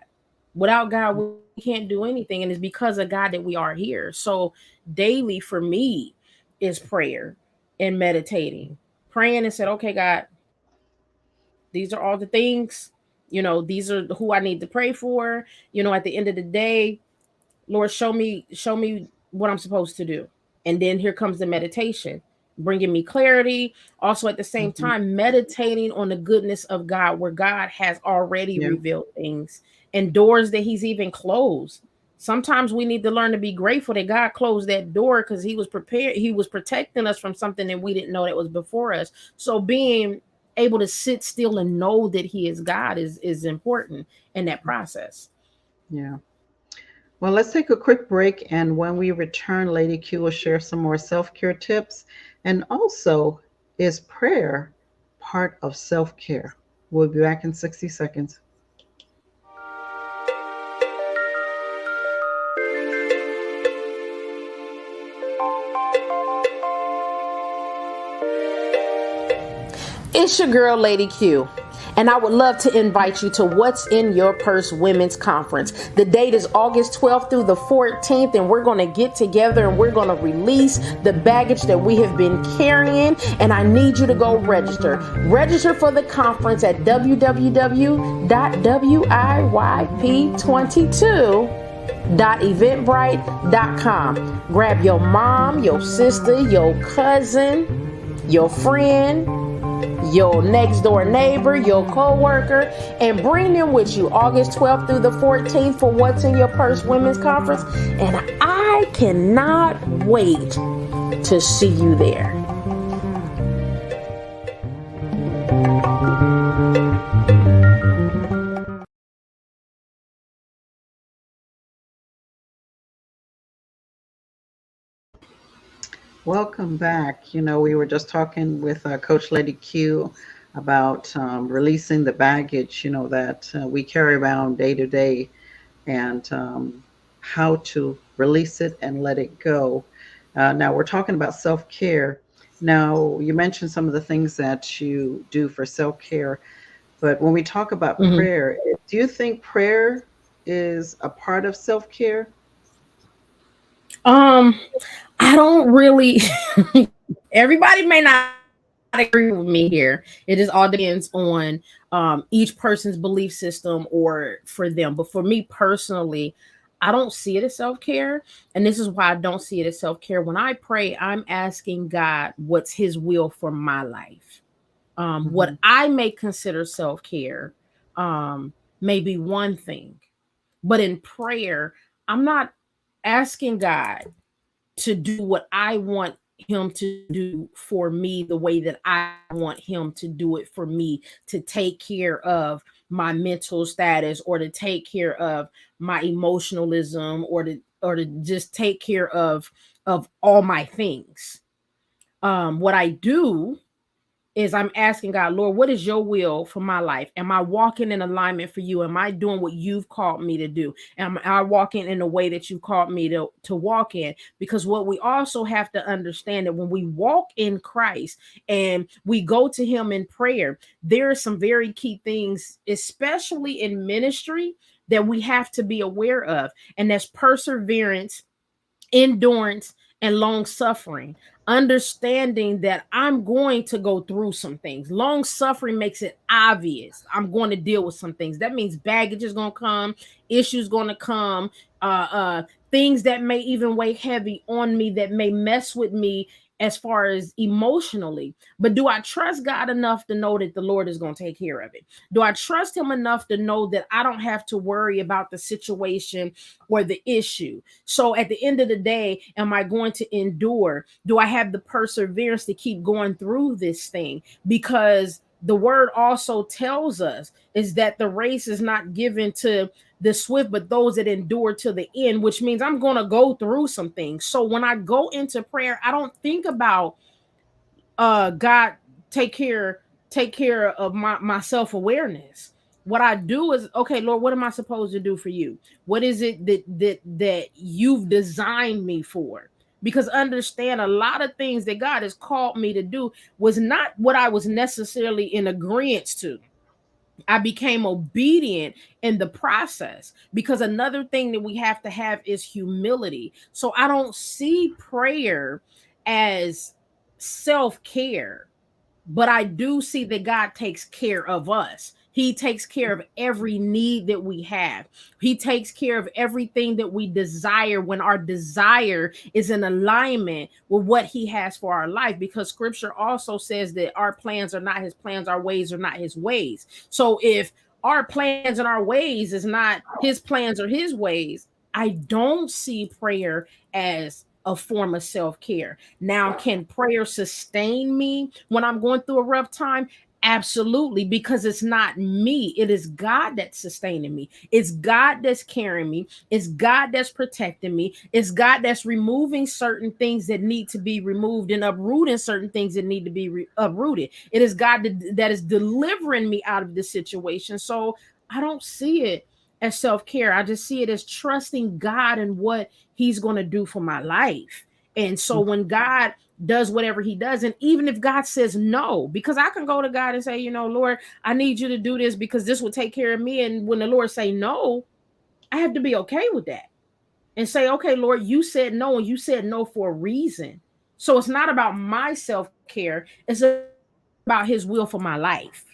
Without God, we can't do anything, and it's because of God that we are here. So daily for me is prayer and meditating, praying and said, "Okay, God, these are all the things. These are who I need to pray for. At the end of the day, Lord, show me what I'm supposed to do." And then here comes the meditation, bringing me clarity. Also, at the same Mhm. time, meditating on the goodness of God, where God has already Yeah. revealed things and doors that He's even closed. Sometimes we need to learn to be grateful that God closed that door because He was prepared. He was protecting us from something that we didn't know that was before us. So being able to sit still and know that He is God is important in that process. Yeah. Well, let's take a quick break. And when we return, Lady Q will share some more self care tips. And also, is prayer part of self care? We'll be back in 60 seconds. It's your girl, Lady Q, and I would love to invite you to What's in Your Purse Women's Conference. The date is August 12th through the 14th, and we're going to get together and we're going to release the baggage that we have been carrying, and I need you to go register. Register for the conference at www.wip22.eventbrite.com. Grab your mom, your sister, your cousin, your friend, your next door neighbor, your co-worker, and bring them with you August 12th through the 14th for What's in Your Purse Women's Conference. And I cannot wait to see you there. Welcome back. We were just talking with Coach Lady Q about releasing the baggage, that we carry around day to day, and how to release it and let it go. Now, we're talking about self care. Now, you mentioned some of the things that you do for self care, but when we talk about Mhm. prayer, do you think prayer is a part of self care? Um, I don't really. Everybody may not agree with me here. It just all depends on each person's belief system or for them. But for me personally, I don't see it as self care, and this is why I don't see it as self care. When I pray, I'm asking God what's His will for my life. What Hmm. I may consider self care may be one thing, but in prayer, I'm not asking God to do what I want him to do for me the way that I want him to do it for me, to take care of my mental status, or to take care of my emotionalism, or to just take care of all my things. What I do is I'm asking God, Lord, what is your will for my life? Am I walking in alignment for you? Am I doing what you've called me to do? Am I walking in the way that you called me to walk in? Because what we also have to understand that when we walk in Christ and we go to Him in prayer, there are some very key things, especially in ministry, that we have to be aware of. And that's perseverance, endurance, and long suffering. Understanding that I'm going to go through some things. Long suffering makes it obvious I'm going to deal with some things. That means baggage is going to come, issues going to come, things that may even weigh heavy on me, that may mess with me as far as emotionally. But do I trust God enough to know that the Lord is going to take care of it? Do I trust Him enough to know that I don't have to worry about the situation or the issue? So at the end of the day, am I going to endure? Do I have the perseverance to keep going through this thing? Because the word also tells us is that the race is not given to the swift, but those that endure to the end, which means I'm going to go through some things. So when I go into prayer, I don't think about God, take care take care of my self-awareness. What I do is, okay, Lord, what am I supposed to do for you? What is it that you've designed me for? Because understand, a lot of things that God has called me to do was not what I was necessarily in agreement to. I became obedient in the process, because another thing that we have to have is humility. So I don't see prayer as self-care, but I do see that God takes care of us. He takes care of every need that we have. He takes care of everything that we desire when our desire is in alignment with what He has for our life. Because scripture also says that our plans are not His plans, our ways are not His ways. So if our plans and our ways is not His plans or His ways, I don't see prayer as a form of self-care. Now, can prayer sustain me when I'm going through a rough time? Absolutely, because it's not me. It is God that's sustaining me. It's God that's carrying me. It's God that's protecting me. It's God that's removing certain things that need to be removed and uprooting certain things that need to be uprooted. It is God that is delivering me out of this situation. So I don't see it as self-care. I just see it as trusting God and what He's going to do for my life. And so when God does whatever He does, and even if God says no, because I can go to God and say, Lord, I need you to do this because this will take care of me. And when the Lord say no, I have to be okay with that and say, okay, Lord, you said no, and you said no for a reason. So it's not about my self-care, it's about His will for my life.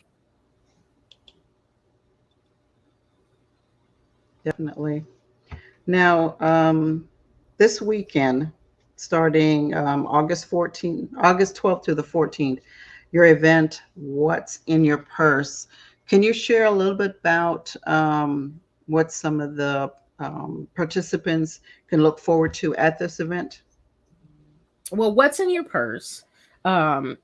Definitely. Now, this weekend, starting August 14th, August 12th to the 14th, your event, What's in Your Purse. Can you share a little bit about what some of the participants can look forward to at this event? Well, what's in your purse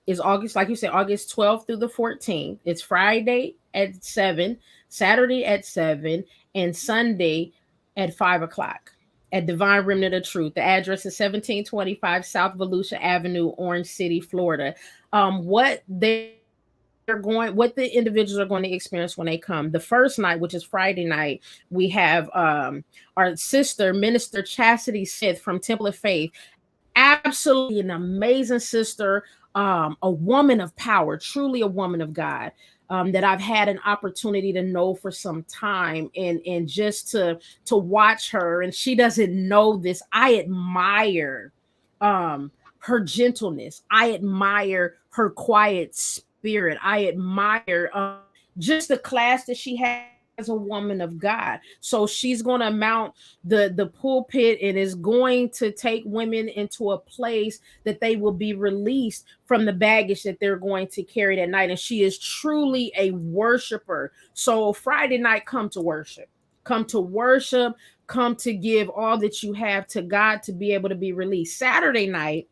is August, like you said, August 12th through the 14th. It's Friday at 7, Saturday at 7, and Sunday at 5 o'clock at Divine Remnant of Truth. The address is 1725 South Volusia Avenue, Orange City, Florida. What the individuals are going to experience when they come. The first night, which is Friday night, we have our sister, Minister Chastity Smith from Temple of Faith. Absolutely an amazing sister, a woman of power, truly a woman of God. That I've had an opportunity to know for some time, and just to watch her, and she doesn't know this. I admire her gentleness. I admire her quiet spirit. I admire just the class that she has as a woman of God. So she's going to mount the pulpit and is going to take women into a place that they will be released from the baggage that they're going to carry that night. And she is truly a worshiper. So Friday night, come to worship. Come to worship. Come to give all that you have to God to be able to be released. Saturday night,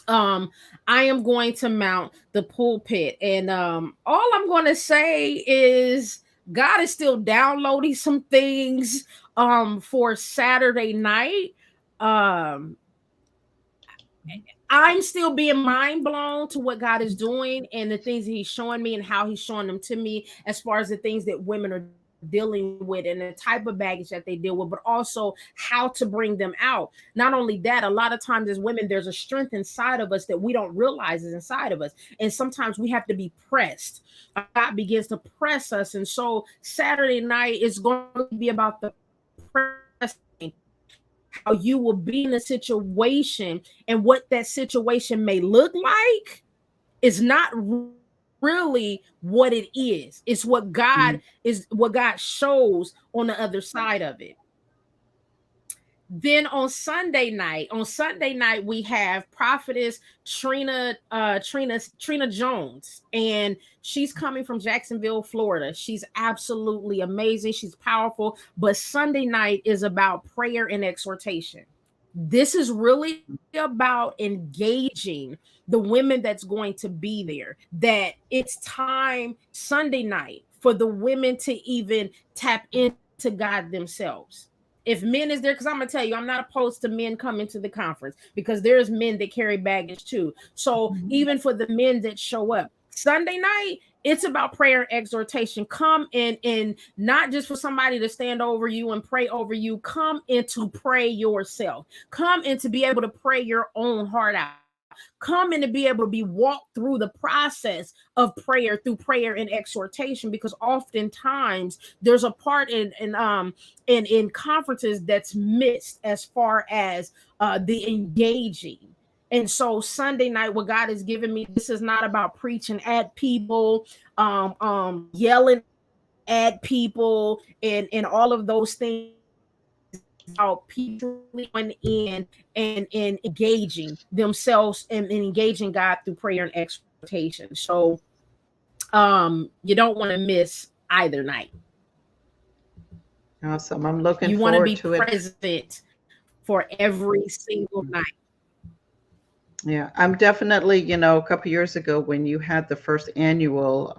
I am going to mount the pulpit, and all I'm going to say is God is still downloading some things for Saturday night. um I'm still being mind blown to what God is doing and the things that He's showing me and how He's showing them to me, as far as the things that women are dealing with and the type of baggage that they deal with, but also how to bring them out. Not only that, a lot of times as women, there's a strength inside of us that we don't realize is inside of us. And sometimes we have to be pressed. God begins to press us. And so Saturday night is going to be about the pressing, how you will be in a situation, and what that situation may look like is not really what it is. It's what God Mhm. is, what God shows on the other side of it. Then on Sunday night, we have prophetess Trina Jones, and she's coming from Jacksonville, Florida. She's absolutely amazing. She's powerful. But Sunday night is about prayer and exhortation. This is really about engaging the women that's going to be there. That it's time Sunday night for the women to even tap into God themselves. If men is there, because I'm gonna tell you, I'm not opposed to men coming to the conference, because there's men that carry baggage too. So even for the men that show up Sunday night It's about prayer and exhortation. Come in, and not just for somebody to stand over you and pray over you. Come in to pray yourself. Come in to be able to pray your own heart out. Come in to be able to be walked through the process of prayer through prayer and exhortation, because oftentimes there's a part in conferences that's missed as far as the engaging. And so Sunday night, what God has given me, this is not about preaching at people, yelling at people, and all of those things. It's about people going in and engaging themselves and engaging God through prayer and exhortation. So you don't want to miss either night. Awesome. I'm looking You want to forward be to it. present for every single night. Yeah, I'm definitely, a couple years ago when you had the first annual,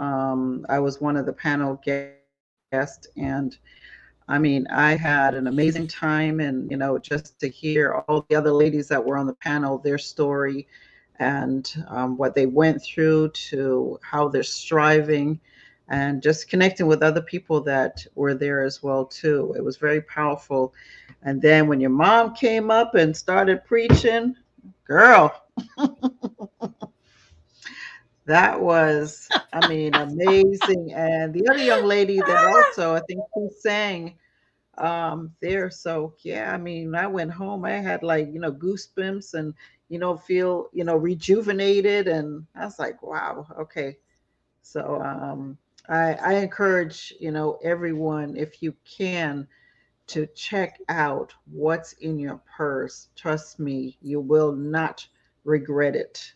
I was one of the panel guests, and I mean, I had an amazing time, and just to hear all the other ladies that were on the panel, their story, and what they went through to how they're striving, and just connecting with other people that were there as well too. It was very powerful. And then when your mom came up and started preaching, girl, that was, I mean, amazing. And the other young lady that also, I think she sang there. So yeah, I mean, I went home, I had like, goosebumps, and, feel, rejuvenated. And I was like, wow, okay. So I encourage, everyone, if you can, to check out what's in your purse. Trust me, you will not regret it.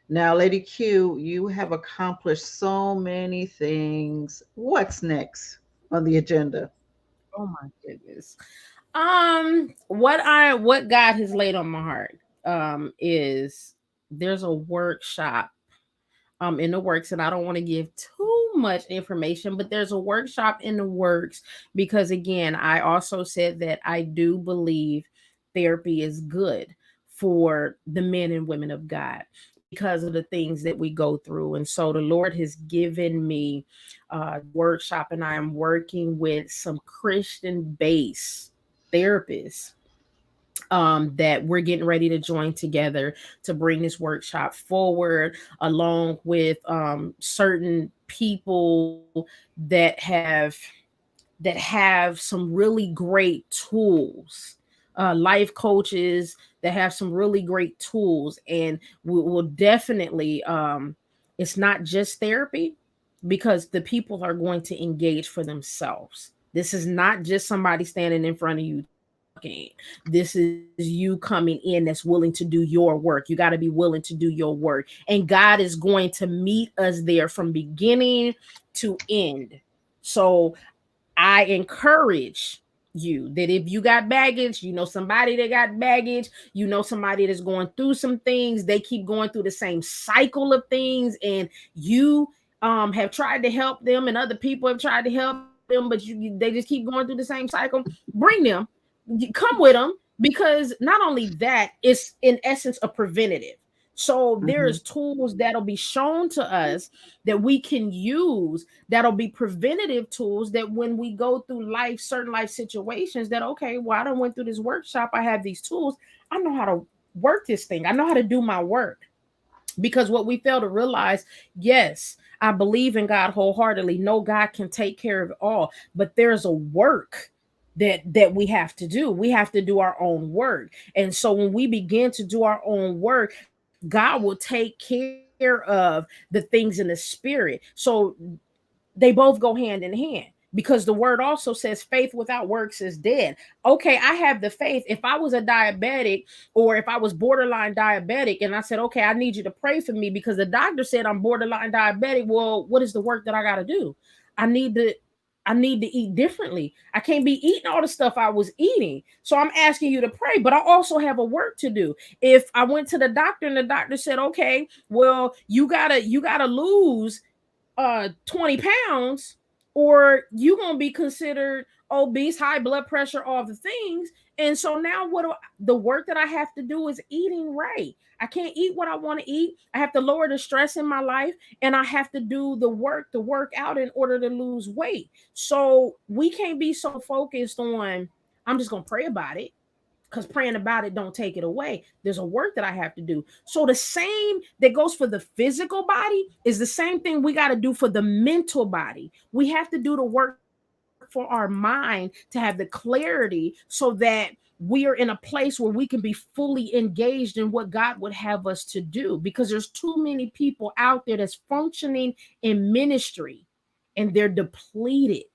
Now, Lady Q, you have accomplished so many things. What's next on the agenda? Oh my goodness. What God has laid on my heart is there's a workshop in the works, and I don't want to give too much information, but there's a workshop in the works, because again, I also said that I do believe therapy is good for the men and women of God because of the things that we go through. And so the Lord has given me a workshop, and I am working with some Christian based therapists that we're getting ready to join together to bring this workshop forward, along with certain people that have some really great tools, life coaches that have some really great tools, and will definitely it's not just therapy, because the people are going to engage for themselves. This is not just somebody standing in front of you talking. This is you coming in that's willing to do your work. You got to be willing to do your work. And God is going to meet us there from beginning to end. So I encourage you that if you got baggage, somebody that got baggage, somebody that's going through some things, they keep going through the same cycle of things, and you have tried to help them, and other people have tried to help them, but they just keep going through the same cycle. Bring them, come with them, because not only that, it's in essence a preventative. So Hmm. there's tools that'll be shown to us that we can use, that'll be preventative tools, that when we go through life, certain life situations, that okay, well, I done went through this workshop, I have these tools, I know how to work this thing, I know how to do my work. Because what we fail to realize, yes, I believe in God wholeheartedly, no, God can take care of it all, but there's a work that we have to do. We have to do our own work. And so when we begin to do our own work, God will take care of the things in the spirit. So they both go hand in hand, because the word also says faith without works is dead. Okay, I have the faith. If I was a diabetic, or if I was borderline diabetic, and I said, okay, I need you to pray for me because the doctor said I'm borderline diabetic, well, what is the work that I got to do? I need to i need to eat differently. I can't be eating all the stuff I was eating. So I'm asking you to pray, but I also have a work to do. If I went to the doctor and the doctor said, okay, well, you gotta lose 20 pounds, or you gonna be considered obese, high blood pressure, all the things, And so now the work that I have to do is eating right. I can't eat what I want to eat. I have to lower the stress in my life, and I have to do the work to work out in order to lose weight. So we can't be so focused on I'm just going to pray about it, because praying about it don't take it away. There's a work that I have to do. So the same that goes for the physical body is the same thing we got to do for the mental body. We have to do the work for our mind to have the clarity so that we are in a place where we can be fully engaged in what God would have us to do, because there's too many people out there that's functioning in ministry and they're depleted.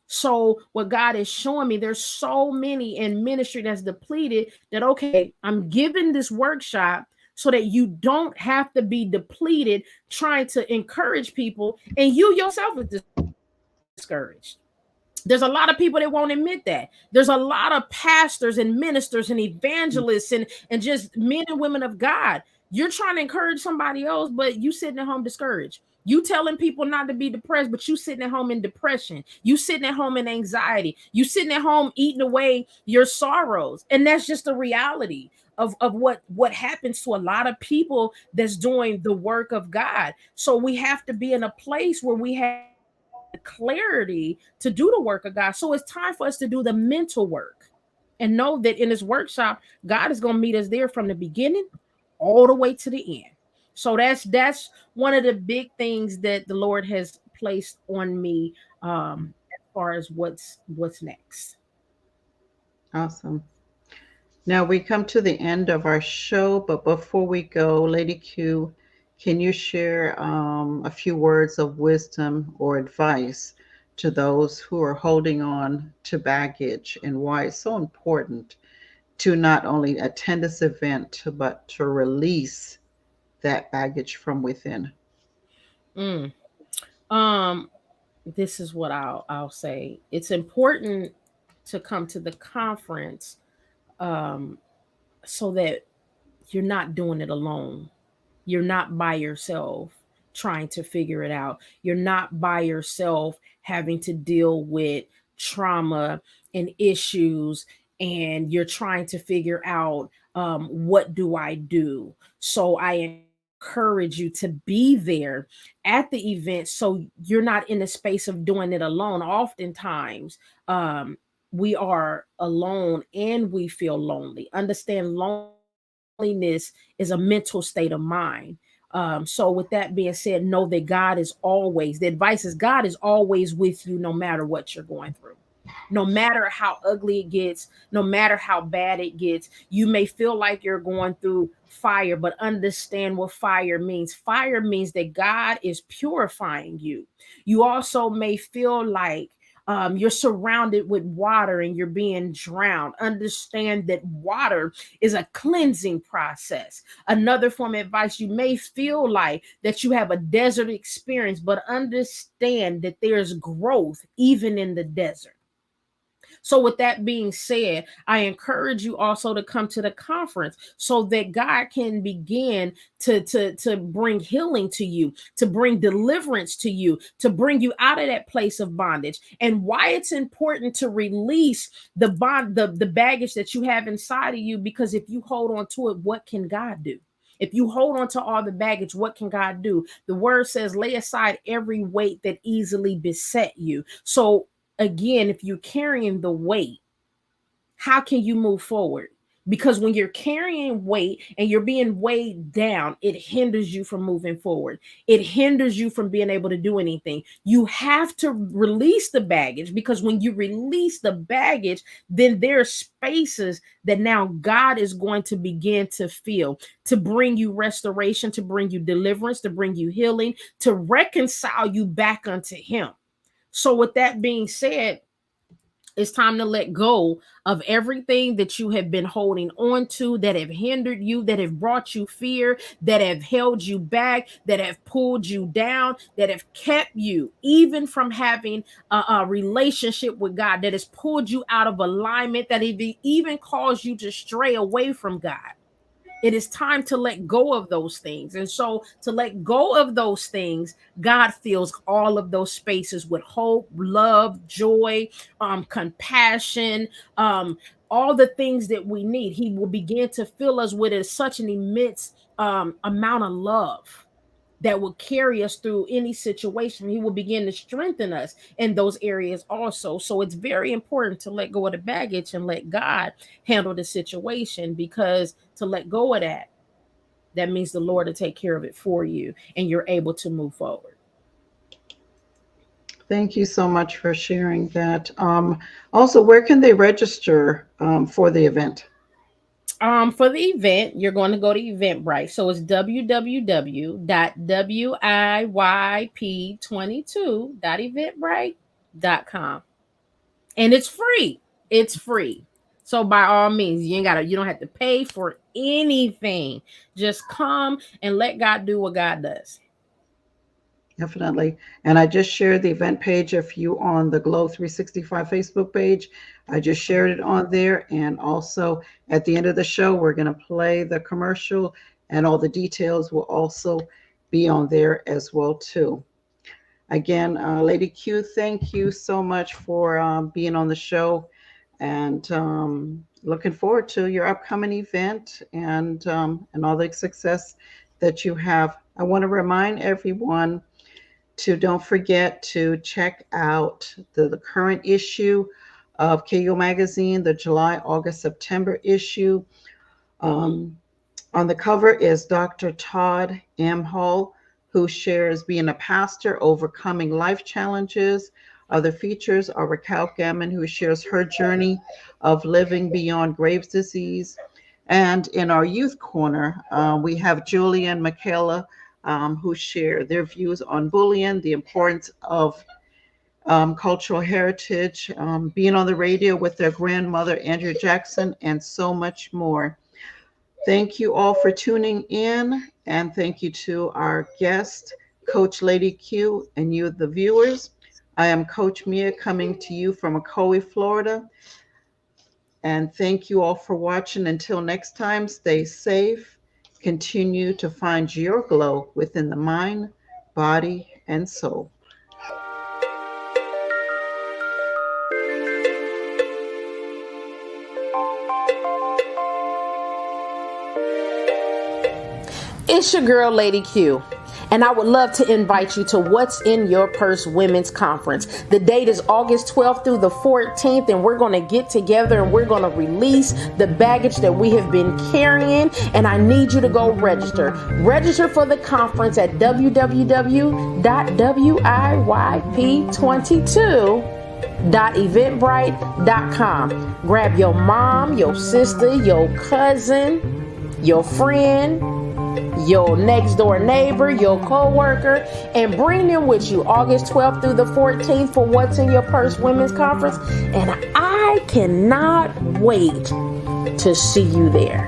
So what God is showing me, there's so many in ministry that's depleted that, okay, I'm giving this workshop so that you don't have to be depleted trying to encourage people, and you yourself is discouraged. There's a lot of people that won't admit that. There's a lot of pastors and ministers and evangelists and just men and women of God. You're trying to encourage somebody else, but you sitting at home discouraged. You telling people not to be depressed, but you sitting at home in depression. You sitting at home in anxiety. You sitting at home eating away your sorrows. And that's just the reality of what happens to a lot of people that's doing the work of God. So we have to be in a place where we have the clarity to do the work of God. So it's time for us to do the mental work and know that in this workshop, God is going to meet us there from the beginning all the way to the end. So that's one of the big things that the Lord has placed on me, as far as what's next. Awesome. Now we come to the end of our show, but before we go, Lady Q, can you share a few words of wisdom or advice to those who are holding on to baggage, and why it's so important to not only attend this event, but to release that baggage from within? Mm. Um, this is what I'll say. It's important to come to the conference, um, so that you're not doing it alone. You're not by yourself trying to figure it out. You're not by yourself having to deal with trauma and issues, and you're trying to figure out, what do I do? So I encourage you to be there at the event so you're not in the space of doing it alone. Oftentimes, we are alone and we feel lonely. Understand loneliness is a mental state of mind. So with that being said, know that God is always, the advice is God is always with you no matter what you're going through. No matter how ugly it gets, no matter how bad it gets, you may feel like you're going through fire, but understand what fire means. Fire means that God is purifying you. You also may feel like, you're surrounded with water and you're being drowned. Understand that water is a cleansing process. Another form of advice, you may feel like that you have a desert experience, but understand that there's growth even in the desert. So, with that being said, I encourage you also to come to the conference so that God can begin to bring healing to you, to bring deliverance to you, to bring you out of that place of bondage. And why it's important to release the baggage that you have inside of you, because if you hold on to it, what can God do? If you hold on to all the baggage, what can God do? The word says, lay aside every weight that easily beset you. So again, if you're carrying the weight, how can you move forward? Because when you're carrying weight and you're being weighed down, it hinders you from moving forward. It hinders you from being able to do anything. You have to release the baggage, because when you release the baggage, then there are spaces that now God is going to begin to fill, to bring you restoration, to bring you deliverance, to bring you healing, to reconcile you back unto Him. So, with that being said, it's time to let go of everything that you have been holding on to, that have hindered you, that have brought you fear, that have held you back, that have pulled you down, that have kept you even from having a relationship with God, that has pulled you out of alignment, that have even caused you to stray away from God. It is time to let go of those things. And so to let go of those things, God fills all of those spaces with hope, love, joy, compassion, all the things that we need. He will begin to fill us with such an immense amount of love that will carry us through any situation. He will begin to strengthen us in those areas also. So it's very important to let go of the baggage and let God handle the situation, because to let go of that means the Lord to take care of it for you and you're able to move forward. Thank you so much for sharing that. Also, where can they register for the event? For the event, you're going to go to Eventbrite. So it's www.wip22.eventbrite.com. And it's free. It's free. So by all means, you don't have to pay for anything. Just come and let God do what God does. Definitely. And I just shared the event page. If you on the Glow 365 Facebook page, I just shared it on there. And also at the end of the show, we're going to play the commercial, and all the details will also be on there as well too. Again, Lady Q, thank you so much for being on the show, and looking forward to your upcoming event and all the success that you have. I want to remind everyone to don't forget to check out the current issue of KO Magazine, the July, August, September issue. On the cover is Dr. Todd M. Hall, who shares being a pastor, overcoming life challenges. Other features are Raquel Gammon, who shares her journey of living beyond Graves' disease. And in our youth corner, we have Julie and Michaela, who share their views on bullying, the importance of cultural heritage, being on the radio with their grandmother, Andrea Jackson, and so much more. Thank you all for tuning in, and thank you to our guest, Coach Lady Q, and you, the viewers. I am Coach Mia, coming to you from Ocoee, Florida. And thank you all for watching. Until next time, stay safe. Continue to find your glow within the mind, body, and soul. It's your girl, Lady Q. And I would love to invite you to What's in Your Purse Women's Conference. The date is August 12th through the 14th, and we're going to get together and we're going to release the baggage that we have been carrying. And I need you to go register. Register for the conference at www.wip22.eventbrite.com. Grab your mom, your sister, your cousin, your friend, your next door neighbor, your co-worker, and bring them with you August 12th through the 14th for What's in Your Purse Women's Conference. And I cannot wait to see you there.